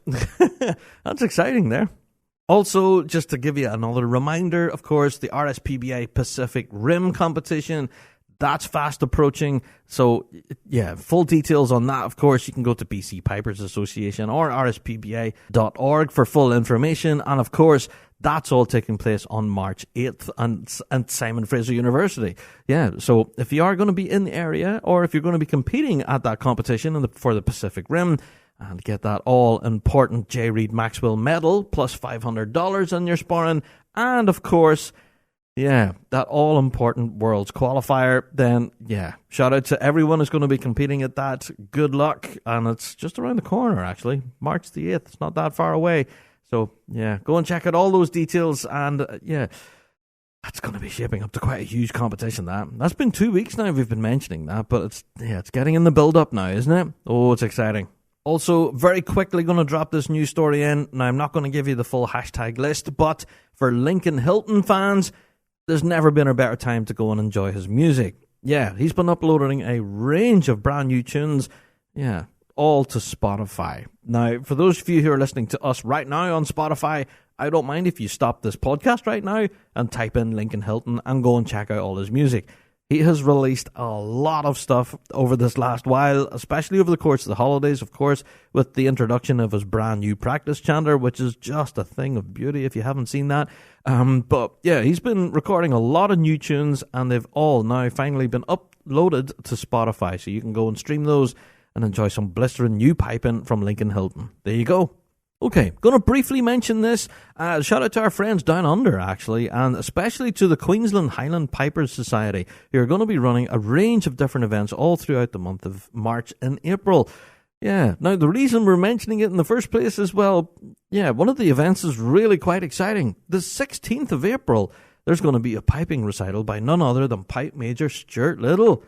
That's exciting there. Also, just to give you another reminder, of course, the RSPBA Pacific Rim competition, that's fast approaching. So, yeah, full details on that, of course, you can go to BC Pipers Association or rspba.org for full information. And, of course, that's all taking place on March 8th and Simon Fraser University. Yeah, so if you are going to be in the area or if you're going to be competing at that competition for the Pacific Rim, and get that all-important J. Reid Maxwell medal, plus $500 on your sparring, and, of course, yeah, that all-important Worlds qualifier, then, yeah, shout out to everyone who's going to be competing at that. Good luck, and it's just around the corner, actually. March the 8th, it's not that far away. So, yeah, go and check out all those details, and, that's going to be shaping up to quite a huge competition, That's been 2 weeks now we've been mentioning that, but it's getting in the build-up now, isn't it? Oh, it's exciting. Also, very quickly going to drop this news story in. Now, I'm not going to give you the full hashtag list, but for Lincoln Hilton fans, there's never been a better time to go and enjoy his music. Yeah, he's been uploading a range of brand new tunes, all to Spotify. Now, for those of you who are listening to us right now on Spotify, I don't mind if you stop this podcast right now and type in Lincoln Hilton and go and check out all his music. He has released a lot of stuff over this last while, especially over the course of the holidays, of course, with the introduction of his brand new practice chanter, which is just a thing of beauty if you haven't seen that. But yeah, he's been recording a lot of new tunes, and they've all now finally been uploaded to Spotify, so you can go and stream those and enjoy some blistering new piping from Lincoln Hilton. There you go. Okay, going to briefly mention this. Shout out to our friends down under, actually, and especially to the Queensland Highland Pipers Society, who are going to be running a range of different events all throughout the month of March and April. Yeah, now the reason we're mentioning it in the first place is, one of the events is really quite exciting. The 16th of April, there's going to be a piping recital by none other than Pipe Major Stuart Little.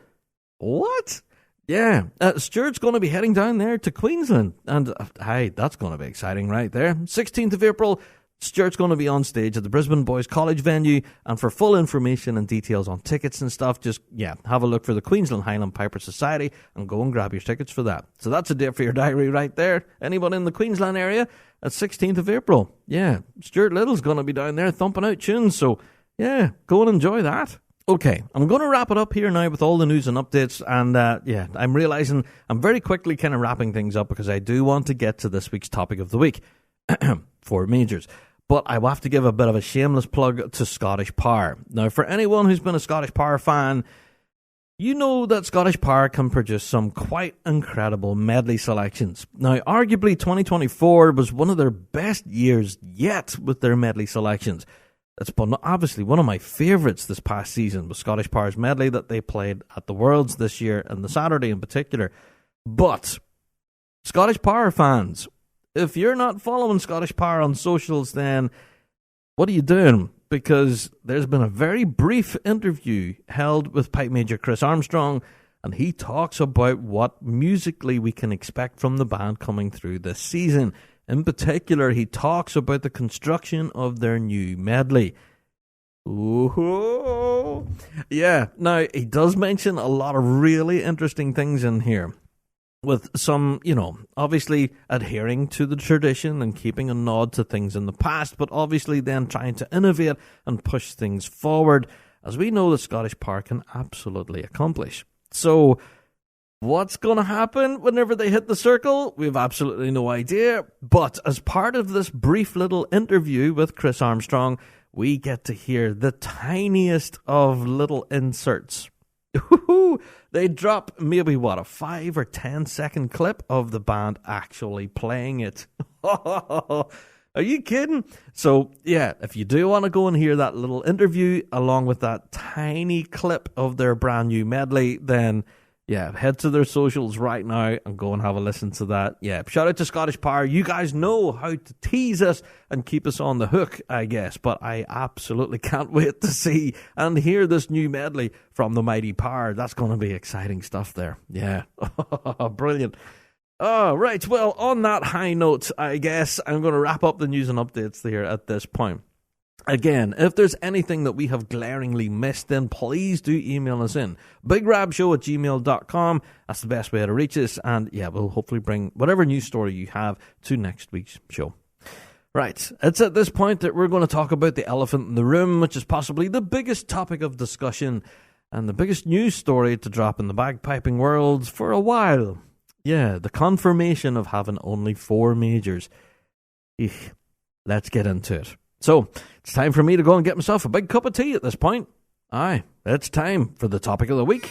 What? Yeah, Stuart's going to be heading down there to Queensland, and hey, that's going to be exciting right there. 16th of April, Stuart's going to be on stage at the Brisbane Boys College venue, and for full information and details on tickets and stuff, just, have a look for the Queensland Highland Piper Society and go and grab your tickets for that. So that's a date for your diary right there. Anyone in the Queensland area, at 16th of April. Yeah, Stuart Little's going to be down there thumping out tunes, so yeah, go and enjoy that. Okay, I'm going to wrap it up here now with all the news and updates, and I'm realising I'm very quickly kind of wrapping things up because I do want to get to this week's topic of the week, for majors. But I will have to give a bit of a shameless plug to Scottish Power. Now, for anyone who's been a Scottish Power fan, you know that Scottish Power can produce some quite incredible medley selections. Now, arguably 2024 was one of their best years yet with their medley selections. It's been obviously one of my favourites this past season was Scottish Power's medley that they played at the Worlds this year, and the Saturday in particular. But, Scottish Power fans, if you're not following Scottish Power on socials, then what are you doing? Because there's been a very brief interview held with Pipe Major Chris Armstrong, and he talks about what musically we can expect from the band coming through this season. In particular, he talks about the construction of their new medley. Ooh. Yeah, now he does mention a lot of really interesting things in here. With some, obviously adhering to the tradition and keeping a nod to things in the past, but obviously then trying to innovate and push things forward, as we know the Scottish Power can absolutely accomplish. So, what's going to happen whenever they hit the circle? We have absolutely no idea. But as part of this brief little interview with Chris Armstrong, we get to hear the tiniest of little inserts. They drop maybe, a 5 or 10 second clip of the band actually playing it. Are you kidding? So, yeah, if you do want to go and hear that little interview along with that tiny clip of their brand new medley, then head to their socials right now and go and have a listen to that. Yeah, shout out to Scottish Power. You guys know how to tease us and keep us on the hook, I guess. But I absolutely can't wait to see and hear this new medley from the mighty Power. That's going to be exciting stuff there. Yeah, brilliant. Oh, right. Well, on that high note, I guess I'm going to wrap up the news and updates here at this point. Again, if there's anything that we have glaringly missed, then please do email us in. bigrabshow@gmail.com. That's the best way to reach us. And we'll hopefully bring whatever news story you have to next week's show. Right, it's at this point that we're going to talk about the elephant in the room, which is possibly the biggest topic of discussion and the biggest news story to drop in the bagpiping world for a while. Yeah, the confirmation of having only 4 majors. Let's get into it. So, it's time for me to go and get myself a big cup of tea at this point. Aye, it's time for the topic of the week.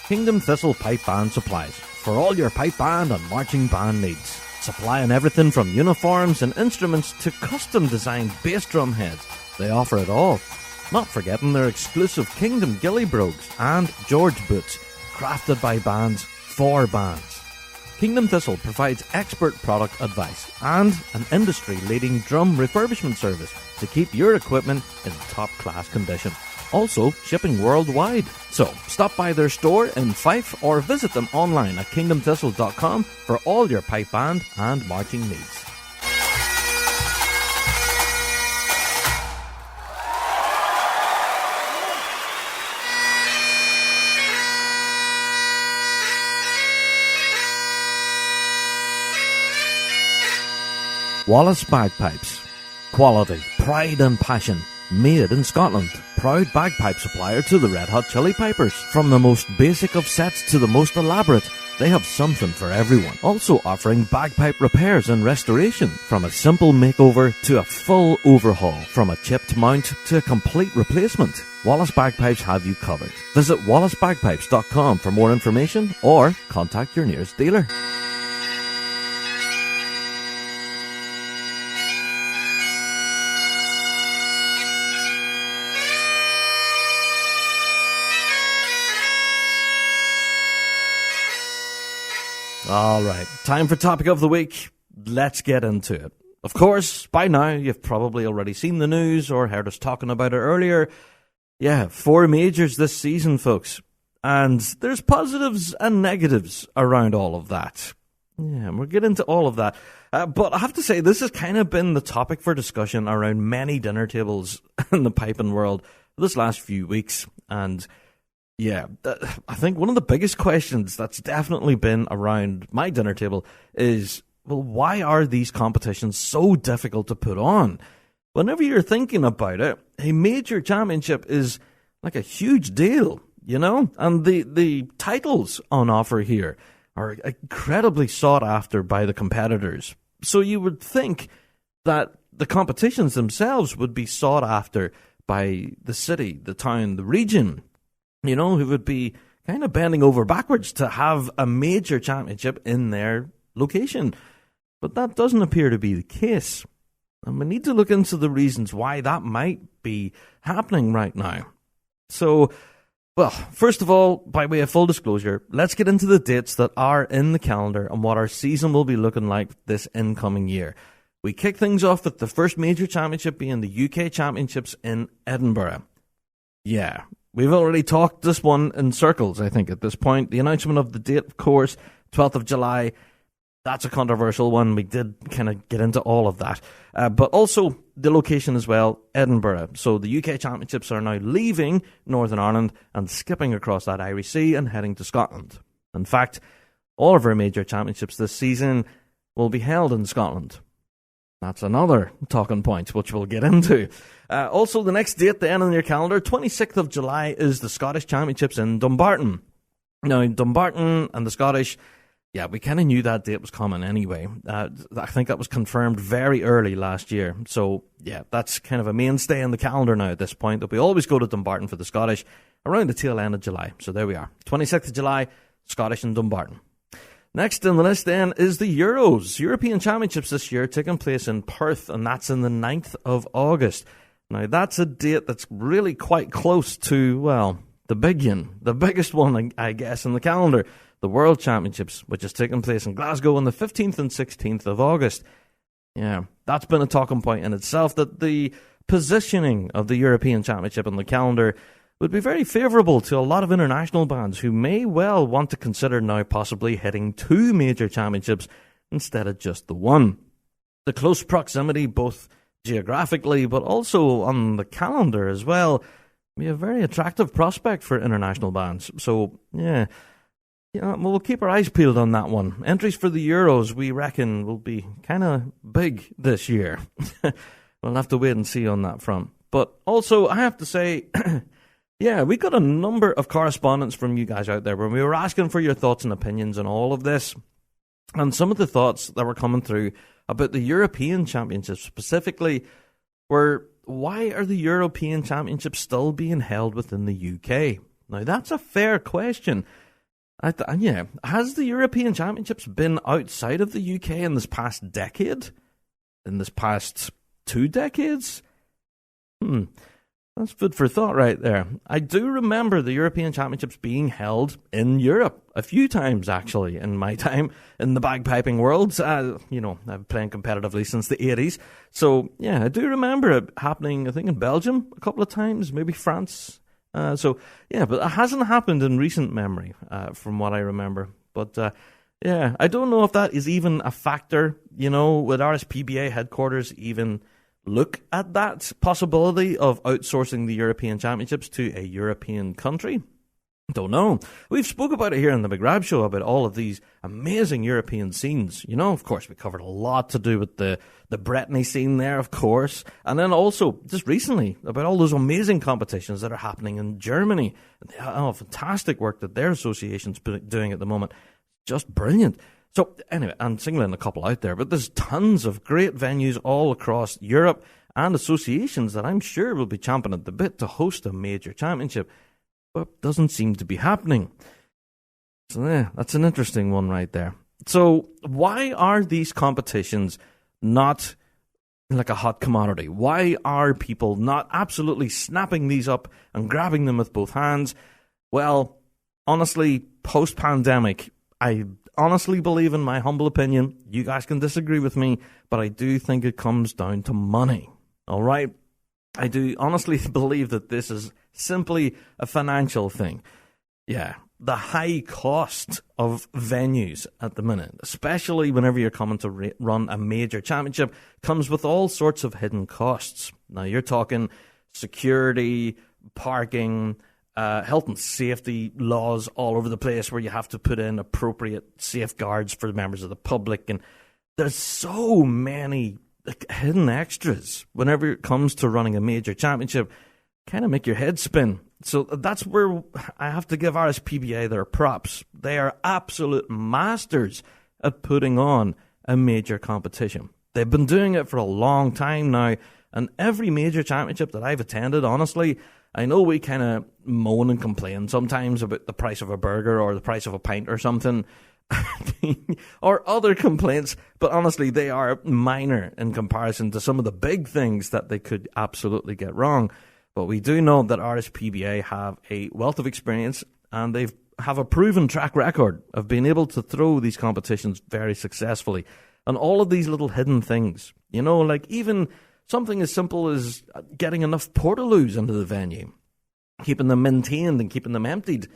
Kingdom Thistle Pipe Band Supplies. For all your pipe band and marching band needs. Supplying everything from uniforms and instruments to custom designed bass drum heads. They offer it all. Not forgetting their exclusive Kingdom Gilly Brogues and George Boots. Crafted by bands for bands. Kingdom Thistle provides expert product advice and an industry-leading drum refurbishment service to keep your equipment in top-class condition. Also, shipping worldwide. So, stop by their store in Fife or visit them online at kingdomthistle.com for all your pipe band and marching needs. Wallace Bagpipes. Quality, pride and passion. Made in Scotland. Proud bagpipe supplier to the Red Hot Chili Pipers. From the most basic of sets to the most elaborate, they have something for everyone. Also offering bagpipe repairs and restoration. From a simple makeover to a full overhaul. From a chipped mount to a complete replacement. Wallace Bagpipes have you covered. Visit wallacebagpipes.com for more information or contact your nearest dealer. All right, time for topic of the week. let's get into it. Of course, by now, you've probably already seen the news or heard us talking about it earlier. Yeah, 4 majors this season, folks. And there's positives and negatives around all of that. Yeah, we'll get into all of that. But I have to say, this has kind of been the topic for discussion around many dinner tables in the piping world this last few weeks. And yeah, I think one of the biggest questions that's definitely been around my dinner table is, well, why are these competitions so difficult to put on? Whenever you're thinking about it, a major championship is like a huge deal, you know? And the titles on offer here are incredibly sought after by the competitors. So you would think that the competitions themselves would be sought after by the city, the town, the region, you know, who would be kind of bending over backwards to have a major championship in their location. But that doesn't appear to be the case. And we need to look into the reasons why that might be happening right now. So, well, first of all, by way of full disclosure, let's get into the dates that are in the calendar and what our season will be looking like this incoming year. We kick things off with the first major championship being the UK Championships in Edinburgh. Yeah, we've already talked this one in circles, I think, at this point. The announcement of the date, of course, 12th of July. That's a controversial one. We did kind of get into all of that. But also the location as well, Edinburgh. So the UK Championships are now leaving Northern Ireland and skipping across that Irish Sea and heading to Scotland. In fact, all of our major championships this season will be held in Scotland. That's another talking point, which we'll get into. Also, the next date, the end on your calendar, 26th of July, is the Scottish Championships in Dumbarton. Now, Dumbarton and the Scottish... yeah, we kind of knew that date was coming anyway. I think that was confirmed very early last year. So, yeah, that's kind of a mainstay in the calendar now at this point, that we always go to Dumbarton for the Scottish around the tail end of July. So there we are. 26th of July, Scottish and Dumbarton. Next on the list then is the Euros. European Championships this year taking place in Perth, and that's in the 9th of August. Now, that's a date that's really quite close to, well, the big one, the biggest one, I guess, in the calendar. The World Championships, which is taking place in Glasgow on the 15th and 16th of August. Yeah, that's been a talking point in itself, that the positioning of the European Championship on the calendar would be very favourable to a lot of international bands who may well want to consider now possibly hitting 2 major championships instead of just the one. The close proximity, both geographically but also on the calendar as well, be a very attractive prospect for international bands. So, yeah, we'll keep our eyes peeled on that one. Entries for the Euros, we reckon, will be kind of big this year. We'll have to wait and see on that front. But also, I have to say, yeah, we got a number of correspondence from you guys out there when we were asking for your thoughts and opinions on all of this. And some of the thoughts that were coming through about the European Championships specifically were, why are the European Championships still being held within the UK? Now, that's a fair question. Yeah, has the European Championships been outside of the UK in this past decade? In this past 2 decades? That's food for thought right there. I do remember the European Championships being held in Europe a few times, actually, in my time in the bagpiping world. I've been playing competitively since the 80s. So, yeah, I do remember it happening, I think, in Belgium a couple of times, maybe France. But it hasn't happened in recent memory, from what I remember. But, yeah, I don't know if that is even a factor, would RSPBA headquarters even look at that possibility of outsourcing the European Championships to a European country? Don't know. We've spoke about it here on the Big Rab Show, about all of these amazing European scenes. Of course, we covered a lot to do with the Brittany scene there, of course. And then also, just recently, about all those amazing competitions that are happening in Germany. Fantastic work that their association's doing at the moment. Just brilliant. So, anyway, I'm singling a couple out there, but there's tons of great venues all across Europe and associations that I'm sure will be champing at the bit to host a major championship. But doesn't seem to be happening. So yeah, that's an interesting one right there. So why are these competitions not like a hot commodity? Why are people not absolutely snapping these up and grabbing them with both hands? Well, honestly, post-pandemic, I honestly believe, in my humble opinion, you guys can disagree with me, but I do think it comes down to money. All right? I do honestly believe that this is simply a financial thing. Yeah, the high cost of venues at the minute, especially whenever you're coming to run a major championship, comes with all sorts of hidden costs. Now, you're talking security, parking, health and safety laws all over the place where you have to put in appropriate safeguards for members of the public. And there's so many hidden extras whenever it comes to running a major championship. Kind of make your head spin. So that's where I have to give RSPBA their props. They are absolute masters at putting on a major competition. They've been doing it for a long time now, and every major championship that I've attended, honestly, I know we kind of moan and complain sometimes about the price of a burger or the price of a pint or something, or other complaints, but honestly, they are minor in comparison to some of the big things that they could absolutely get wrong. But we do know that RSPBA have a wealth of experience, and they have a proven track record of being able to throw these competitions very successfully. And all of these little hidden things, like even something as simple as getting enough portaloos into the venue, keeping them maintained and keeping them emptied.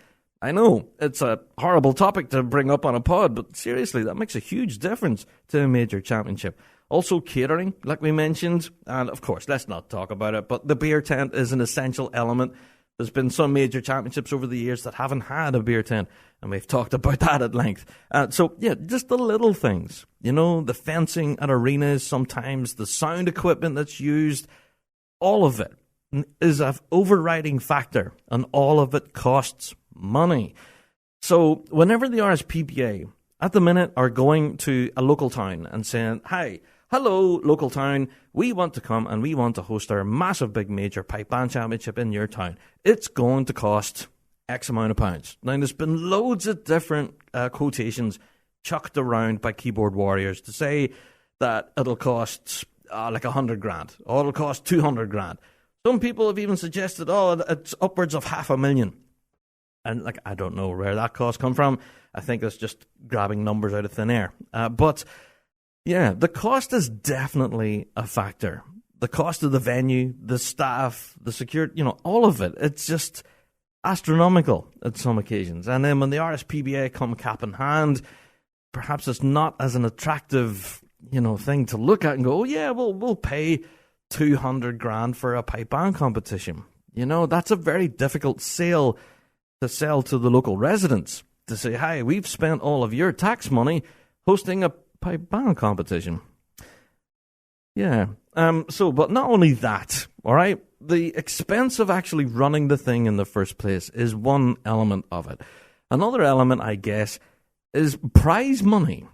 I know it's a horrible topic to bring up on a pod, but seriously, that makes a huge difference to a major championship. Also catering, like we mentioned, and of course, let's not talk about it, but the beer tent is an essential element. There's been some major championships over the years that haven't had a beer tent, and we've talked about that at length. So, yeah, just the little things. The fencing at arenas, sometimes the sound equipment that's used, all of it is an overriding factor, and all of it costs money. So, whenever the RSPBA, at the minute, are going to a local town and saying, "Hi, hello, local town, we want to come and we want to host our massive big major pipe band championship in your town. It's going to cost X amount of pounds." Now, there's been loads of different quotations chucked around by keyboard warriors to say that it'll cost like 100 grand, or it'll cost 200 grand. Some people have even suggested, it's upwards of $500,000. And I don't know where that cost come from. I think it's just grabbing numbers out of thin air. But yeah, the cost is definitely a factor. The cost of the venue, the staff, the security, all of it. It's just astronomical at some occasions. And then when the RSPBA come cap in hand, perhaps it's not as an attractive, thing to look at and go, "Oh yeah, we'll pay 200 grand for a pipe band competition." That's a very difficult sale to sell to the local residents. To say, "Hi, we've spent all of your tax money hosting a pipe band competition." Yeah. But not only that, all right, the expense of actually running the thing in the first place is one element of it. Another element, I guess, is prize money.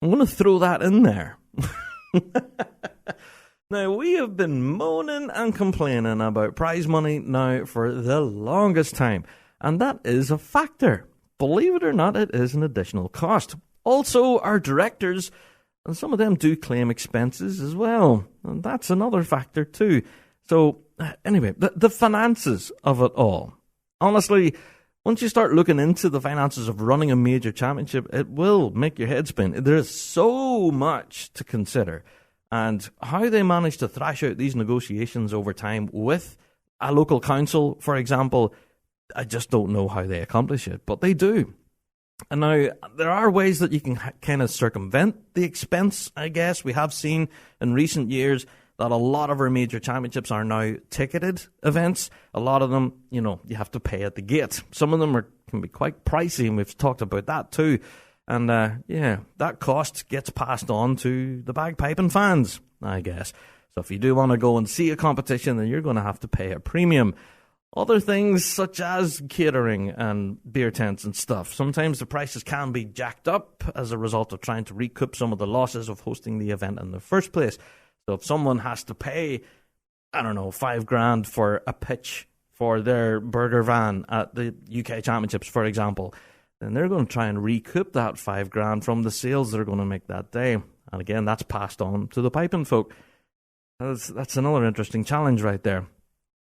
I'm going to throw that in there. Now, we have been moaning and complaining about prize money now for the longest time, and that is a factor. Believe it or not, it is an additional cost. Also, our directors, and some of them do claim expenses as well. And that's another factor too. So, anyway, the finances of it all. Honestly, once you start looking into the finances of running a major championship, it will make your head spin. There is so much to consider. And how they manage to thrash out these negotiations over time with a local council, for example, I just don't know how they accomplish it, but they do. And now, there are ways that you can kind of circumvent the expense, I guess. We have seen in recent years that a lot of our major championships are now ticketed events. A lot of them, you have to pay at the gate. Some of them can be quite pricey, and we've talked about that too. And, that cost gets passed on to the bagpiping fans, I guess. So if you do want to go and see a competition, then you're going to have to pay a premium. Other things such as catering and beer tents and stuff. Sometimes the prices can be jacked up as a result of trying to recoup some of the losses of hosting the event in the first place. So if someone has to pay, $5 grand for a pitch for their burger van at the UK Championships, for example, then they're going to try and recoup that $5 grand from the sales they're going to make that day. And again, that's passed on to the piping folk. That's another interesting challenge right there.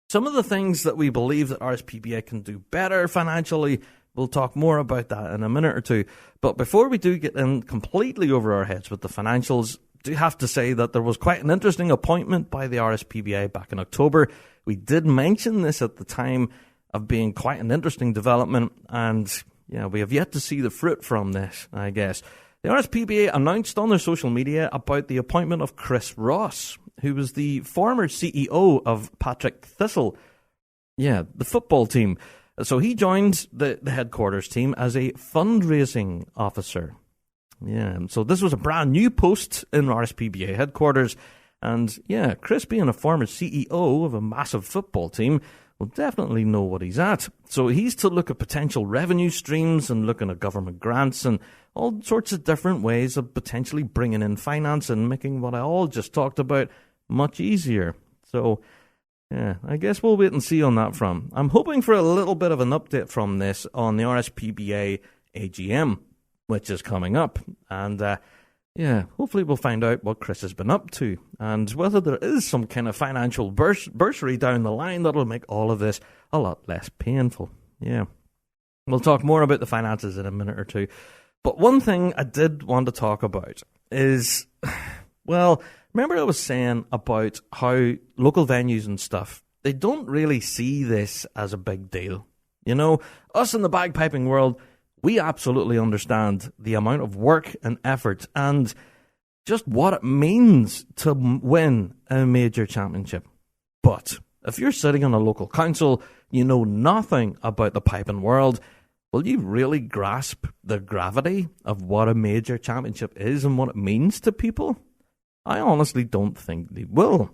Some of the things that we believe that RSPBA can do better financially, We'll talk more about that in a minute or two. But before we do get in completely over our heads with the financials, I do have to say that there was quite an interesting appointment by the RSPBA back in October. We did mention this at the time of being quite an interesting development, and we have yet to see the fruit from this, I guess. The RSPBA announced on their social media about the appointment of Chris Ross, who was the former CEO of Patrick Thistle, the football team. So he joined the headquarters team as a fundraising officer. So this was a brand new post in RSPBA headquarters. And Chris, being a former CEO of a massive football team, will definitely know what he's at. So he's to look at potential revenue streams and looking at government grants and all sorts of different ways of potentially bringing in finance and making what I all just talked about much easier. So, I guess we'll wait and see on that front. I'm hoping for a little bit of an update from this on the RSPBA AGM, which is coming up. And, hopefully we'll find out what Chris has been up to and whether there is some kind of financial bursary down the line that'll make all of this a lot less painful. We'll talk more about the finances in a minute or two. But one thing I did want to talk about is, remember I was saying about how local venues and stuff, they don't really see this as a big deal. Us in the bagpiping world, we absolutely understand the amount of work and effort and just what it means to win a major championship. But if you're sitting on a local council, you know nothing about the piping world, will you really grasp the gravity of what a major championship is and what it means to people? I honestly don't think they will.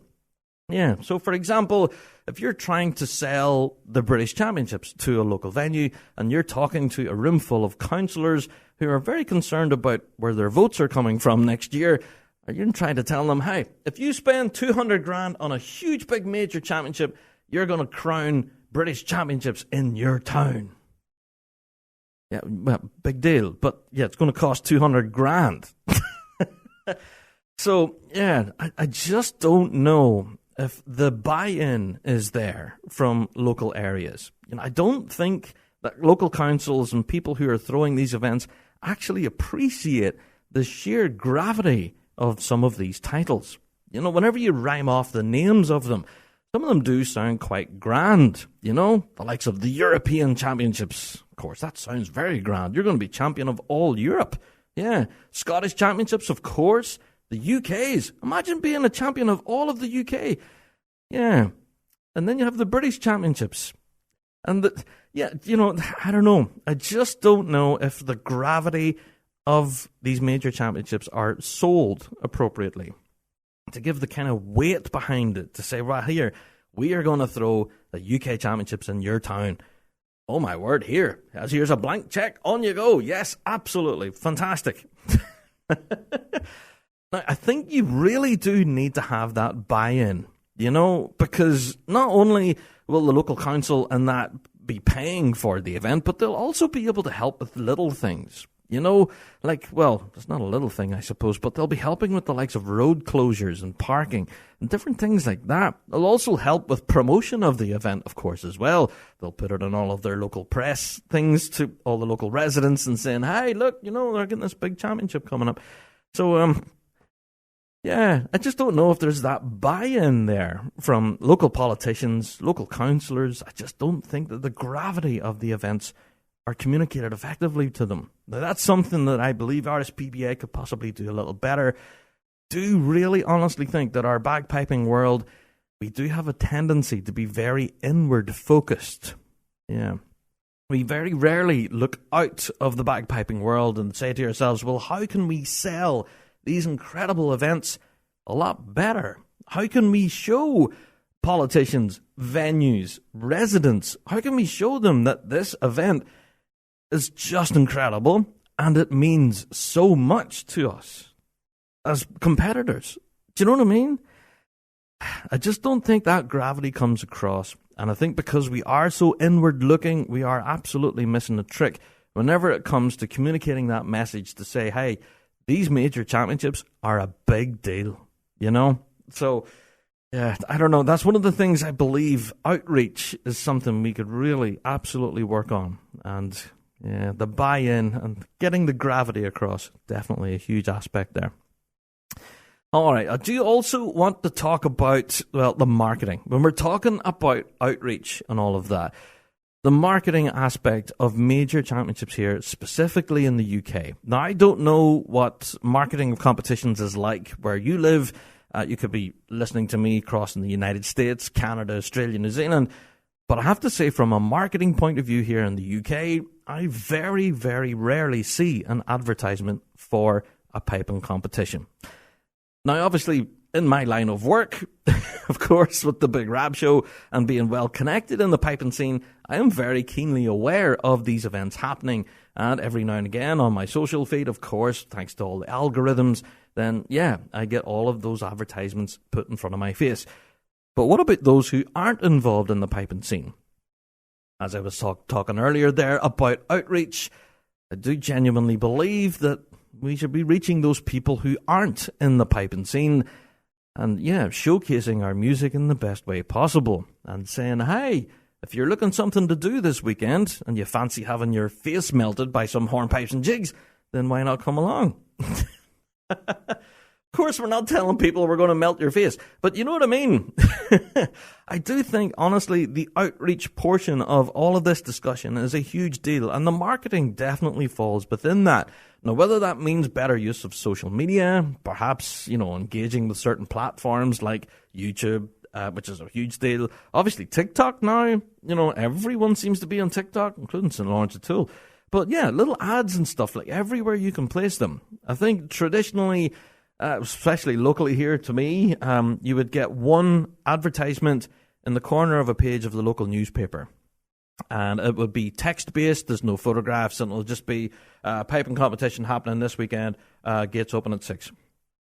So for example, if you're trying to sell the British Championships to a local venue and you're talking to a room full of councillors who are very concerned about where their votes are coming from next year, are you trying to tell them, hey, if you spend 200 grand on a huge big major championship, you're going to crown British Championships in your town? Big deal. But it's going to cost 200 grand. So, I just don't know if the buy-in is there from local areas. I don't think that local councils and people who are throwing these events actually appreciate the sheer gravity of some of these titles. Whenever you rhyme off the names of them, some of them do sound quite grand. The likes of the European Championships. Of course, that sounds very grand. You're going to be champion of all Europe. Scottish Championships, of course. The UK's. Imagine being a champion of all of the UK. And then you have the British Championships. And, I don't know. I just don't know if the gravity of these major championships are sold appropriately. To give the kind of weight behind it. To say, right here, we are going to throw the UK Championships in your town. Oh, my word, here's a blank check. On you go. Yes, absolutely. Fantastic. Now, I think you really do need to have that buy-in, because not only will the local council and that be paying for the event, but they'll also be able to help with little things. It's not a little thing, I suppose, but they'll be helping with the likes of road closures and parking and different things like that. They'll also help with promotion of the event, of course, as well. They'll put it on all of their local press things to all the local residents and saying, hey, look, they're getting this big championship coming up. So, I just don't know if there's that buy-in there from local politicians, local councillors. I just don't think that the gravity of the events are communicated effectively to them. Now, that's something that I believe RSPBA could possibly do a little better. Do really honestly think that our bagpiping world, we do have a tendency to be very inward focused. We very rarely look out of the bagpiping world and say to ourselves, well, how can we sell these incredible events a lot better? How can we show politicians, venues, residents, how can we show them that this event is just incredible and it means so much to us as competitors? Do you know what I mean? I just don't think that gravity comes across. And I think because we are so inward looking, we are absolutely missing the trick whenever it comes to communicating that message to say, hey, these major championships are a big deal, So, I don't know. That's one of the things I believe outreach is something we could really absolutely work on. And, Yeah, the buy-in and getting the gravity across, definitely a huge aspect there. All right, I do also want to talk about, the marketing. When we're talking about outreach and all of that, the marketing aspect of major championships here, specifically in the UK. Now, I don't know what marketing of competitions is like where you live. You could be listening to me across in the United States, Canada, Australia, New Zealand. But I have to say, from a marketing point of view here in the UK, I very, very rarely see an advertisement for a piping competition. Now, obviously, in my line of work, of course, with the Big Rab Show and being well connected in the piping scene, I am very keenly aware of these events happening. And every now and again on my social feed, of course, thanks to all the algorithms, then, I get all of those advertisements put in front of my face. But what about those who aren't involved in the piping scene? As I was talking earlier there about outreach, I do genuinely believe that we should be reaching those people who aren't in the piping scene and, showcasing our music in the best way possible and saying, hey, if you're looking something to do this weekend and you fancy having your face melted by some hornpipes and jigs, then why not come along? Of course, we're not telling people we're going to melt your face, but you know what I mean? I do think, honestly, the outreach portion of all of this discussion is a huge deal, and the marketing definitely falls within that. Now, whether that means better use of social media, perhaps, engaging with certain platforms like YouTube, which is a huge deal. Obviously, TikTok now, everyone seems to be on TikTok, including St. Lawrence O'Toole. But little ads and stuff, like everywhere you can place them. I think traditionally, especially locally here to me, you would get one advertisement in the corner of a page of the local newspaper. And it would be text-based, there's no photographs, and it'll just be piping competition happening this weekend, gates open at 6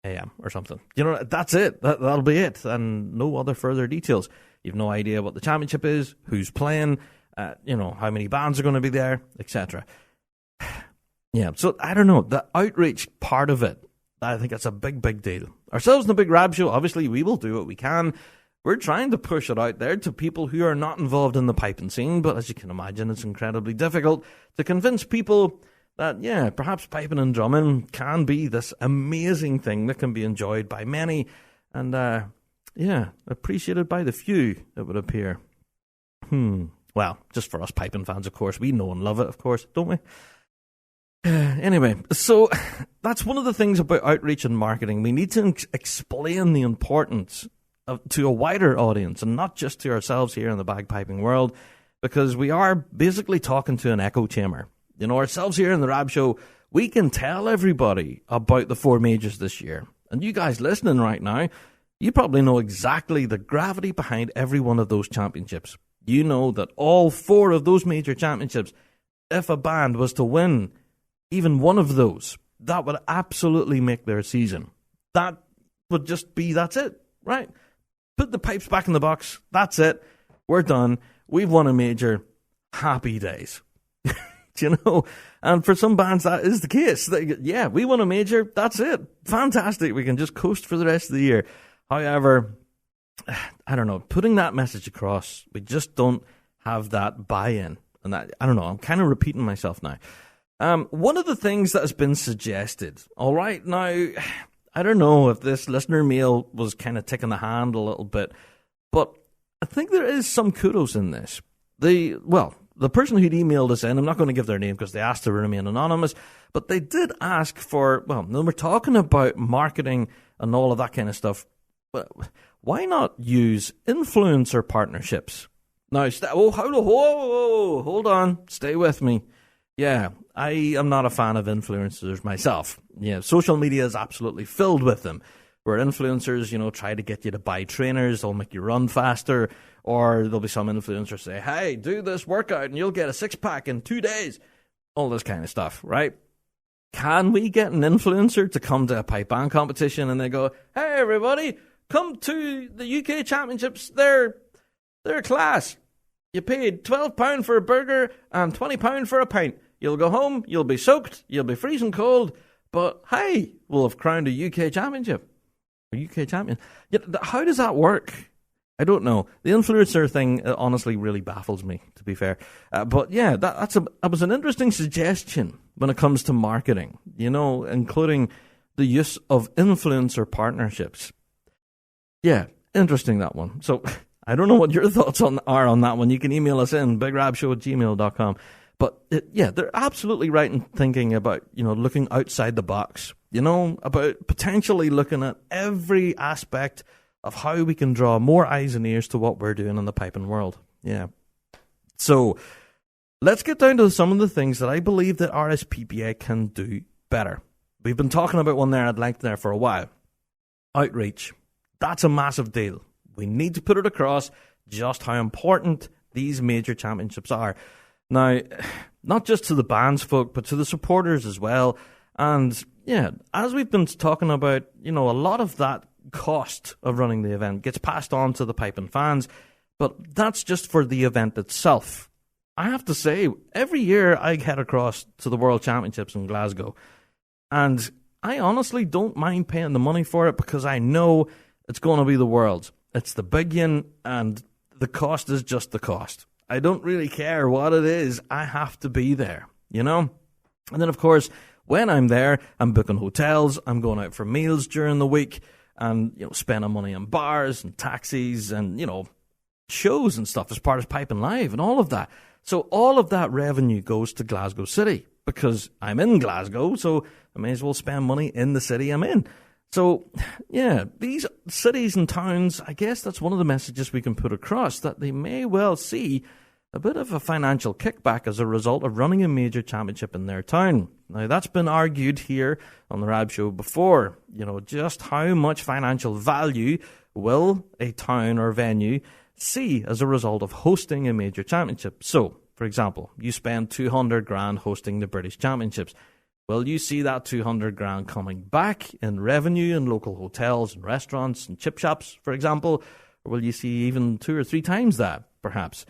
a.m. or something. That's it. That'll be it, and no other further details. You've no idea what the championship is, who's playing, how many bands are going to be there, etc. So I don't know, the outreach part of it, I think that's a big, big deal. Ourselves in the Big Rab Show, obviously, we will do what we can. We're trying to push it out there to people who are not involved in the piping scene, but as you can imagine, it's incredibly difficult to convince people that, perhaps piping and drumming can be this amazing thing that can be enjoyed by many and, appreciated by the few, it would appear. Well, just for us piping fans, of course. We know and love it, of course, don't we? Anyway, so that's one of the things about outreach and marketing. We need to explain the importance to a wider audience and not just to ourselves here in the bagpiping world, because we are basically talking to an echo chamber. Ourselves here in the Rab Show, we can tell everybody about the 4 majors this year. And you guys listening right now, you probably know exactly the gravity behind every one of those championships. You know that all 4 of those major championships, if a band was to win even one of those, that would absolutely make their season. That would just be, that's it, right? Put the pipes back in the box, that's it, we're done, we've won a major, happy days. And for some bands that is the case. We won a major, that's it, fantastic, we can just coast for the rest of the year. However, I don't know, putting that message across, we just don't have that buy-in. And that, I don't know, I'm kind of repeating myself now. One of the things that has been suggested, all right, now, I don't know if this listener mail was kind of ticking the hand a little bit, but I think there is some kudos in this. The person who'd emailed us in, I'm not going to give their name because they asked to remain anonymous, but they did ask for, we're talking about marketing and all of that kind of stuff. Why not use influencer partnerships? Now, hold on, stay with me. I am not a fan of influencers myself. Social media is absolutely filled with them, where influencers, try to get you to buy trainers, they'll make you run faster, or there'll be some influencers say, hey, do this workout and you'll get a 6-pack in 2 days. All this kind of stuff, right? Can we get an influencer to come to a pipe band competition and they go, hey, everybody, come to the UK Championships, they're class. You paid £12 for a burger and £20 for a pint. You'll go home, you'll be soaked, you'll be freezing cold, but hey, we'll have crowned a UK championship. A UK champion. How does that work? I don't know. The influencer thing honestly really baffles me, to be fair. But yeah, that was an interesting suggestion when it comes to marketing, including the use of influencer partnerships. Yeah, interesting, that one. So I don't know what your thoughts are on that one. You can email us in, bigrabshow@gmail.com. But they're absolutely right in thinking about, looking outside the box, about potentially looking at every aspect of how we can draw more eyes and ears to what we're doing in the piping world. Yeah. So let's get down to some of the things that I believe that RSPBA can do better. We've been talking about one there at length there for a while. Outreach. That's a massive deal. We need to put it across just how important these major championships are. Now, not just to the bands folk, but to the supporters as well. And yeah, as we've been talking about, a lot of that cost of running the event gets passed on to the piping fans, but that's just for the event itself. I have to say, every year I head across to the World Championships in Glasgow, and I honestly don't mind paying the money for it because I know it's going to be the Worlds. It's the big one, and the cost is just the cost. I don't really care what it is. I have to be there, And then, of course, when I'm there, I'm booking hotels, I'm going out for meals during the week, and, spending money on bars and taxis and, shows and stuff as part of Piping Live and all of that. So all of that revenue goes to Glasgow City because I'm in Glasgow, so I may as well spend money in the city I'm in. So, yeah, these cities and towns, I guess that's one of the messages we can put across, that they may well see a bit of a financial kickback as a result of running a major championship in their town. Now, that's been argued here on the Rab Show before. Just how much financial value will a town or venue see as a result of hosting a major championship? So, for example, you spend 200 grand hosting the British Championships. Will you see that 200 grand coming back in revenue in local hotels and restaurants and chip shops, for example? Or will you see even 2 or 3 times that, perhaps?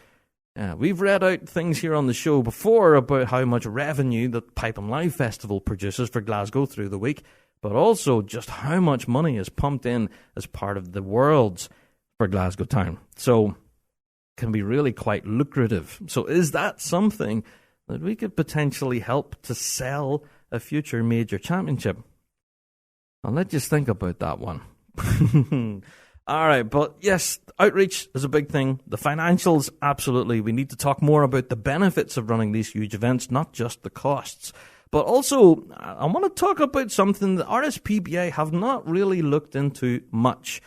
We've read out things here on the show before about how much revenue the Piping Live Festival produces for Glasgow through the week, but also just how much money is pumped in as part of the Worlds for Glasgow Town. So it can be really quite lucrative. So is that something that we could potentially help to sell a future major championship? Well, let's just think about that one. All right, but yes, outreach is a big thing. The financials, absolutely. We need to talk more about the benefits of running these huge events, not just the costs. But also, I want to talk about something that RSPBA have not really looked into much.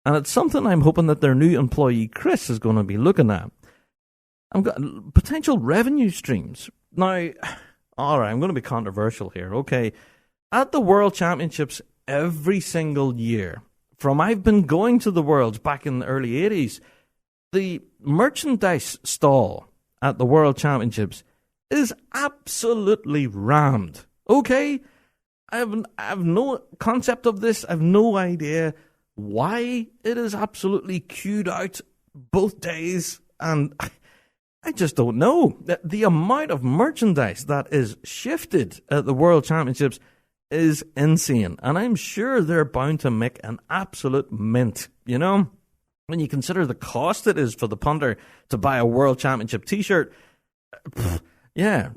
And it's something I'm hoping that their new employee, Chris, is going to be looking at. I've got potential revenue streams. Now, all right, I'm going to be controversial here, okay? At the World Championships every single year, from I've been going to the Worlds back in the early 80s, the merchandise stall at the World Championships is absolutely rammed. Okay? I have no concept of this. I have no idea why it is absolutely queued out both days. And I just don't know. The amount of merchandise that is shifted at the World Championships is insane, and I'm sure they're bound to make an absolute mint, when you consider the cost it is for the punter to buy a World Championship t-shirt. Yeah.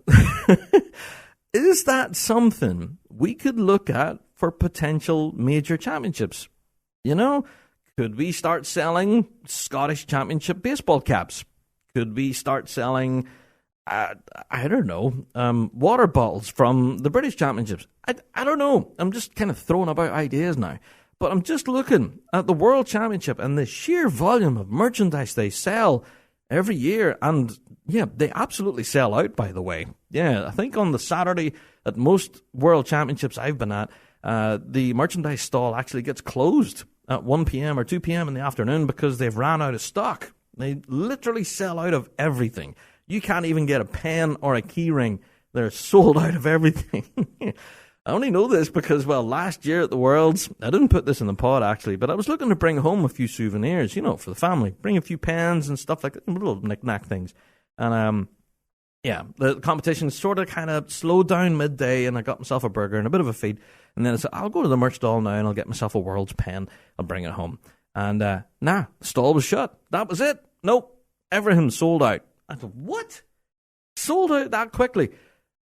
Is that something we could look at for potential major championships? Could we start selling Scottish Championship baseball caps? Could we start selling I don't know, water bottles from the British Championships? I don't know. I'm just kind of throwing about ideas now. But I'm just looking at the World Championship and the sheer volume of merchandise they sell every year. And yeah, they absolutely sell out, by the way. Yeah, I think on the Saturday at most World Championships I've been at, the merchandise stall actually gets closed at 1 p.m. or 2 p.m. in the afternoon because they've ran out of stock. They literally sell out of everything. You can't even get a pen or a key ring. They're sold out of everything. I only know this because, last year at the Worlds, I didn't put this in the pod actually, but I was looking to bring home a few souvenirs, for the family. Bring a few pens and stuff like that, little knick-knack things. And, the competition sort of kind of slowed down midday, and I got myself a burger and a bit of a feed. And then I said, I'll go to the merch stall now and I'll get myself a Worlds pen. I'll bring it home. And the stall was shut. That was it. Nope. Everything sold out. I thought, what? Sold out that quickly?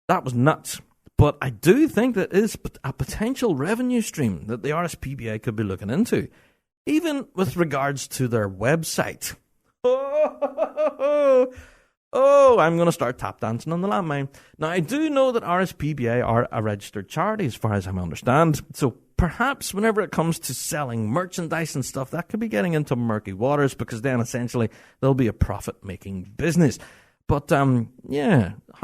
That was nuts. But I do think that is a potential revenue stream that the RSPBA could be looking into, even with regards to their website. Oh, I'm going to start tap dancing on the landmine. Now, I do know that RSPBA are a registered charity, as far as I understand. So perhaps whenever it comes to selling merchandise and stuff, that could be getting into murky waters, because then essentially there'll be a profit-making business. But, how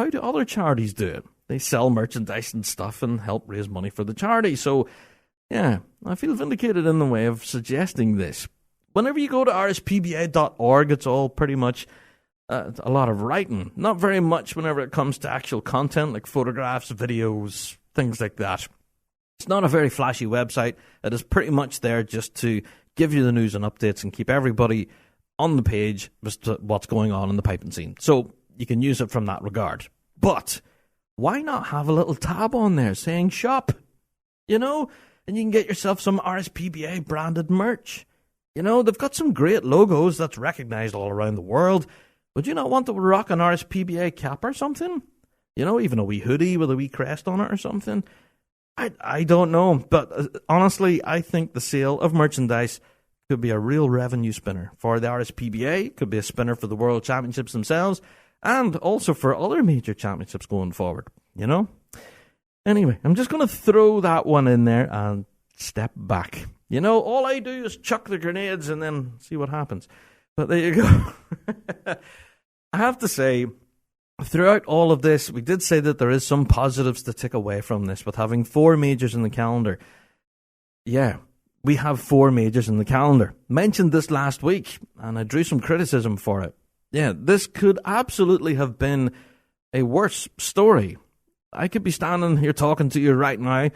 do other charities do it? They sell merchandise and stuff and help raise money for the charity. So, yeah, I feel vindicated in the way of suggesting this. Whenever you go to rspba.org, it's all pretty much a lot of writing. Not very much whenever it comes to actual content, like photographs, videos, things like that. It's not a very flashy website. It is pretty much there just to give you the news and updates and keep everybody on the page as to what's going on in the piping scene. So you can use it from that regard. But why not have a little tab on there saying shop? You know, and you can get yourself some RSPBA branded merch. You know, they've got some great logos that's recognized all around the world. Would you not want to rock an RSPBA cap or something? You know, even a wee hoodie with a wee crest on it or something? I don't know. But honestly, I think the sale of merchandise could be a real revenue spinner for the RSPBA. Could be a spinner for the World Championships themselves. And also for other major championships going forward, you know? Anyway, I'm just going to throw that one in there and step back. You know, all I do is chuck the grenades and then see what happens. But there you go. I have to say, throughout all of this, we did say that there is some positives to take away from this with having 4 majors in the calendar. Yeah, we have 4 majors in the calendar. Mentioned this last week, and I drew some criticism for it. Yeah, this could absolutely have been a worse story. I could be standing here talking to you right now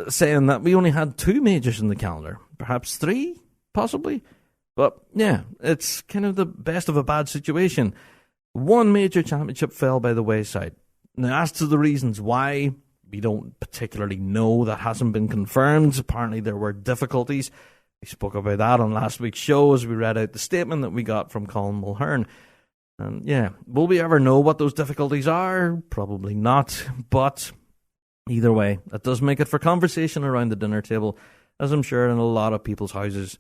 saying that we only had 2 majors in the calendar. Perhaps 3, possibly. But, yeah, it's kind of the best of a bad situation. 1 major championship fell by the wayside. Now, as to the reasons why, we don't particularly know. That hasn't been confirmed. Apparently, there were difficulties. We spoke about that on last week's show as we read out the statement that we got from Colin Mulhern. And yeah, will we ever know what those difficulties are? Probably not. But either way, that does make it for conversation around the dinner table, as I'm sure in a lot of people's houses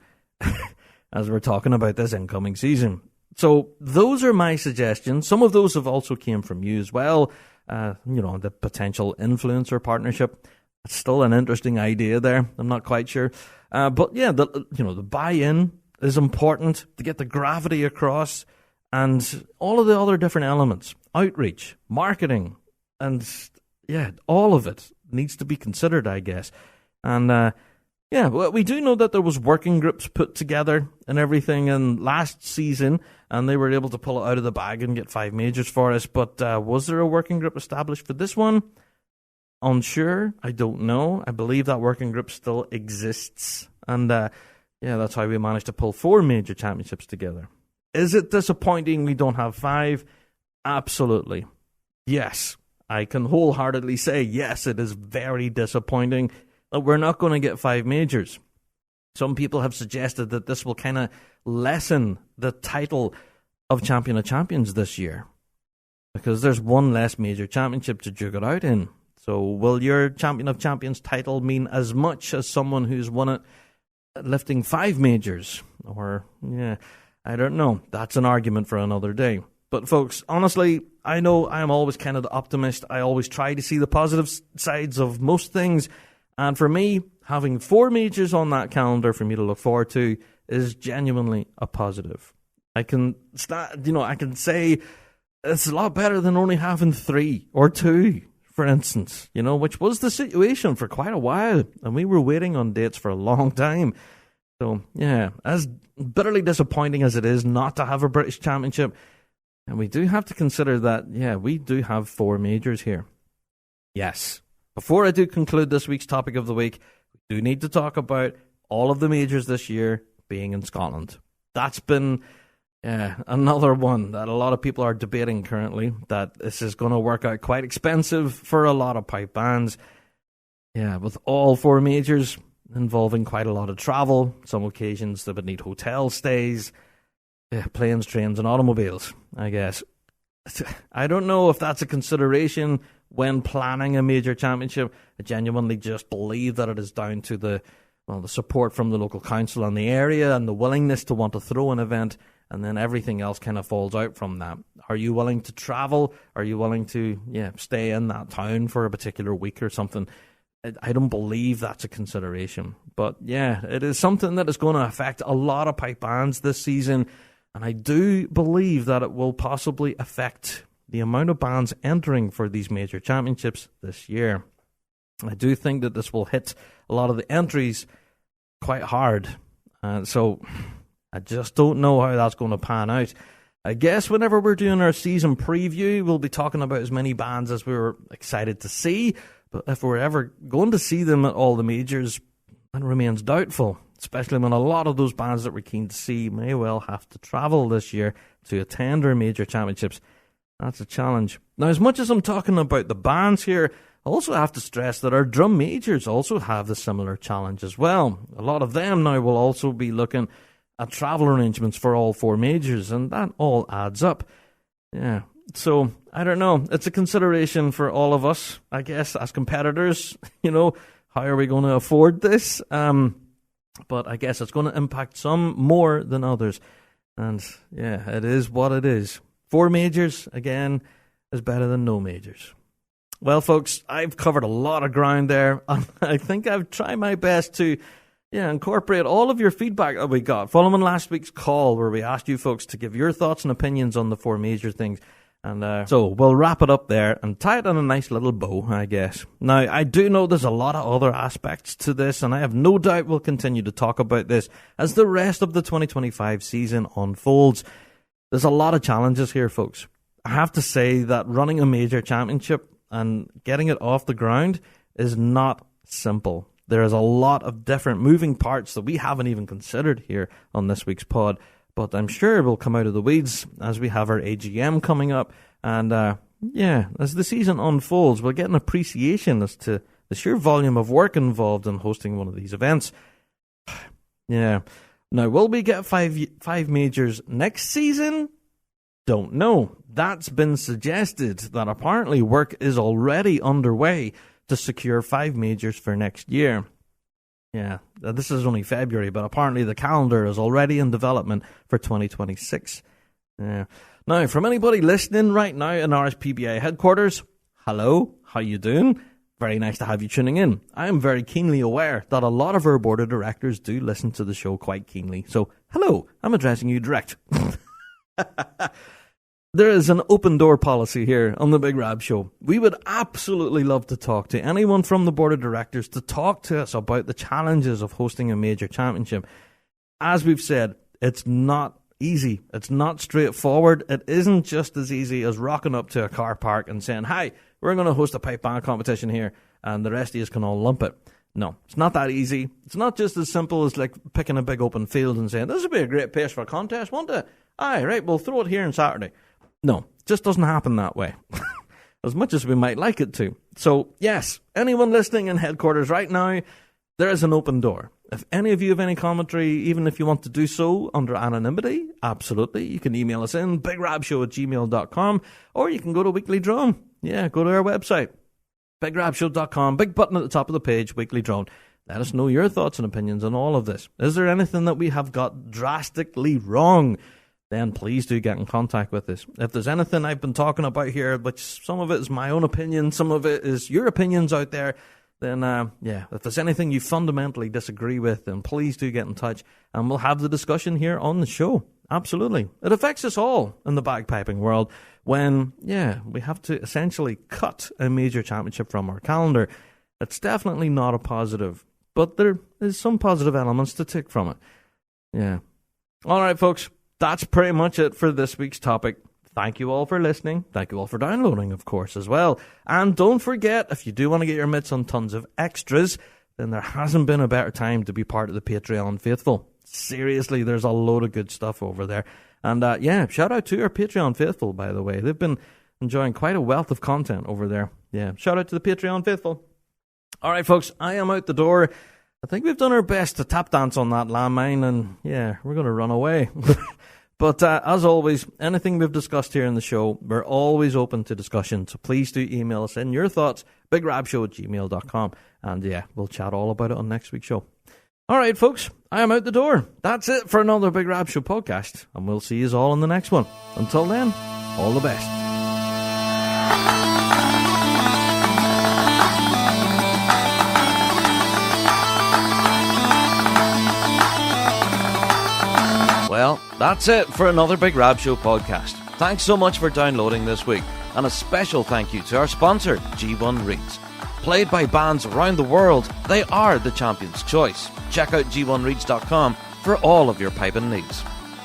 as we're talking about this incoming season. So those are my suggestions. Some of those have also came from you as well. The potential influencer partnership. It's still an interesting idea there. I'm not quite sure. But yeah, the buy-in is important to get the gravity across, and all of the other different elements, outreach, marketing, and yeah, all of it needs to be considered, I guess. And we do know that there was working groups put together and everything in last season, and they were able to pull it out of the bag and get 5 majors for us. But was there a working group established for this one? Unsure. I don't know. I believe that working group still exists. And that's how we managed to pull 4 major championships together. Is it disappointing we don't have 5? Absolutely. Yes. I can wholeheartedly say, yes, it is very disappointing that we're not going to get 5 majors. Some people have suggested that this will kind of lessen the title of Champion of Champions this year, because there's 1 less major championship to jug it out in. So will your Champion of Champions title mean as much as someone who's won it lifting 5 majors? Or, I don't know. That's an argument for another day. But folks, honestly, I know I'm always kind of the optimist. I always try to see the positive sides of most things. And for me, having 4 majors on that calendar for me to look forward to is genuinely a positive. I can say it's a lot better than only having 3 or 2. For instance, which was the situation for quite a while, and we were waiting on dates for a long time. So, yeah, as bitterly disappointing as it is not to have a British Championship, and we do have to consider that, we do have 4 majors here. Yes. Before I do conclude this week's topic of the week, we do need to talk about all of the majors this year being in Scotland. That's been another one that a lot of people are debating currently, that this is going to work out quite expensive for a lot of pipe bands. Yeah, with all 4 majors, involving quite a lot of travel. Some occasions they would need hotel stays, planes, trains, and automobiles, I guess. I don't know if that's a consideration when planning a major championship. I genuinely just believe that it is down to the support from the local council and the area and the willingness to want to throw an event, and then everything else kind of falls out from that. Are you willing to travel? Are you willing to stay in that town for a particular week or something? I don't believe that's a consideration. But yeah, it is something that is going to affect a lot of pipe bands this season, and I do believe that it will possibly affect the amount of bands entering for these major championships this year. I do think that this will hit a lot of the entries quite hard. So I just don't know how that's going to pan out. I guess whenever we're doing our season preview, we'll be talking about as many bands as we were excited to see. But if we're ever going to see them at all the majors, that remains doubtful, especially when a lot of those bands that we're keen to see may well have to travel this year to attend our major championships. That's a challenge. Now, as much as I'm talking about the bands here, I also have to stress that our drum majors also have the similar challenge as well. A lot of them now will also be looking at travel arrangements for all four majors, and that all adds up. Yeah, so I don't know. It's a consideration for all of us, I guess, as competitors. How are we going to afford this? But I guess it's going to impact some more than others. And yeah, it is what it is. 4 majors, again, is better than no majors. Well, folks, I've covered a lot of ground there. I think I've tried my best to incorporate all of your feedback that we got following last week's call where we asked you folks to give your thoughts and opinions on the 4 major things. And so we'll wrap it up there and tie it in a nice little bow, I guess. Now, I do know there's a lot of other aspects to this, and I have no doubt we'll continue to talk about this as the rest of the 2025 season unfolds. There's a lot of challenges here, folks. I have to say that running a major championship and getting it off the ground is not simple. There is a lot of different moving parts that we haven't even considered here on this week's pod, but I'm sure we'll come out of the weeds as we have our AGM coming up. And as the season unfolds, we'll get an appreciation as to the sheer volume of work involved in hosting one of these events. Yeah. Now, will we get five majors next season? Don't know. That's been suggested that apparently work is already underway to secure 5 majors for next year. Yeah, this is only February, but apparently the calendar is already in development for 2026. Yeah. Now, from anybody listening right now in RSPBA headquarters, hello, how you doing? Very nice to have you tuning in. I am very keenly aware that a lot of our board of directors do listen to the show quite keenly. So, hello, I'm addressing you direct. There is an open door policy here on the Big Rab Show. We would absolutely love to talk to anyone from the board of directors to talk to us about the challenges of hosting a major championship. As we've said, it's not easy. It's not straightforward. It isn't just as easy as rocking up to a car park and saying, hi, we're going to host a pipe band competition here, and the rest of you can all lump it. No, it's not that easy. It's not just as simple as like picking a big open field and saying, this would be a great place for a contest, won't it? Aye, right, we'll throw it here on Saturday. No, it just doesn't happen that way, as much as we might like it to. So, yes, anyone listening in headquarters right now, there is an open door. If any of you have any commentary, even if you want to do so under anonymity, absolutely. You can email us in, bigrabshow@gmail.com, or you can go to Weekly Drone. Yeah, go to our website, bigrabshow.com, big button at the top of the page, Weekly Drone. Let us know your thoughts and opinions on all of this. Is there anything that we have got drastically wrong? Then please do get in contact with us. If there's anything I've been talking about here, which some of it is my own opinion, some of it is your opinions out there, then if there's anything you fundamentally disagree with, then please do get in touch and we'll have the discussion here on the show. Absolutely. It affects us all in the bagpiping world when, we have to essentially cut a major championship from our calendar. It's definitely not a positive, but there is some positive elements to take from it. Yeah. All right, folks. That's pretty much it for this week's topic. Thank you all for listening. Thank you all for downloading, of course, as well. And don't forget, if you do want to get your mitts on tons of extras, then there hasn't been a better time to be part of the Patreon faithful. Seriously, there's a load of good stuff over there. And shout out to our Patreon faithful, by the way. They've been enjoying quite a wealth of content over there. Yeah, shout out to the Patreon faithful. All right, folks, I am out the door. I think we've done our best to tap dance on that landmine, and yeah, we're going to run away. But as always, anything we've discussed here in the show, we're always open to discussion. So please do email us in your thoughts, bigrabshow@gmail.com. And yeah, we'll chat all about it on next week's show. All right, folks, I am out the door. That's it for another Big Rab Show podcast, and we'll see you all in the next one. Until then, all the best. Well, that's it for another Big Rab Show podcast. Thanks so much for downloading this week, and a special thank you to our sponsor, G1 Reeds. Played by bands around the world, they are the champion's choice. Check out g1reeds.com for all of your piping needs.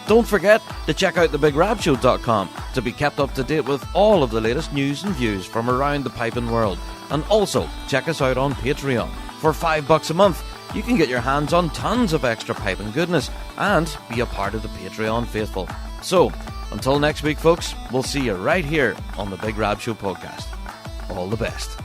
Don't forget to check out thebigrabshow.com to be kept up to date with all of the latest news and views from around the piping world. And also, check us out on Patreon. For $5 a month, you can get your hands on tons of extra piping goodness and be a part of the Patreon faithful. So, until next week, folks, we'll see you right here on the Big Rab Show podcast. All the best.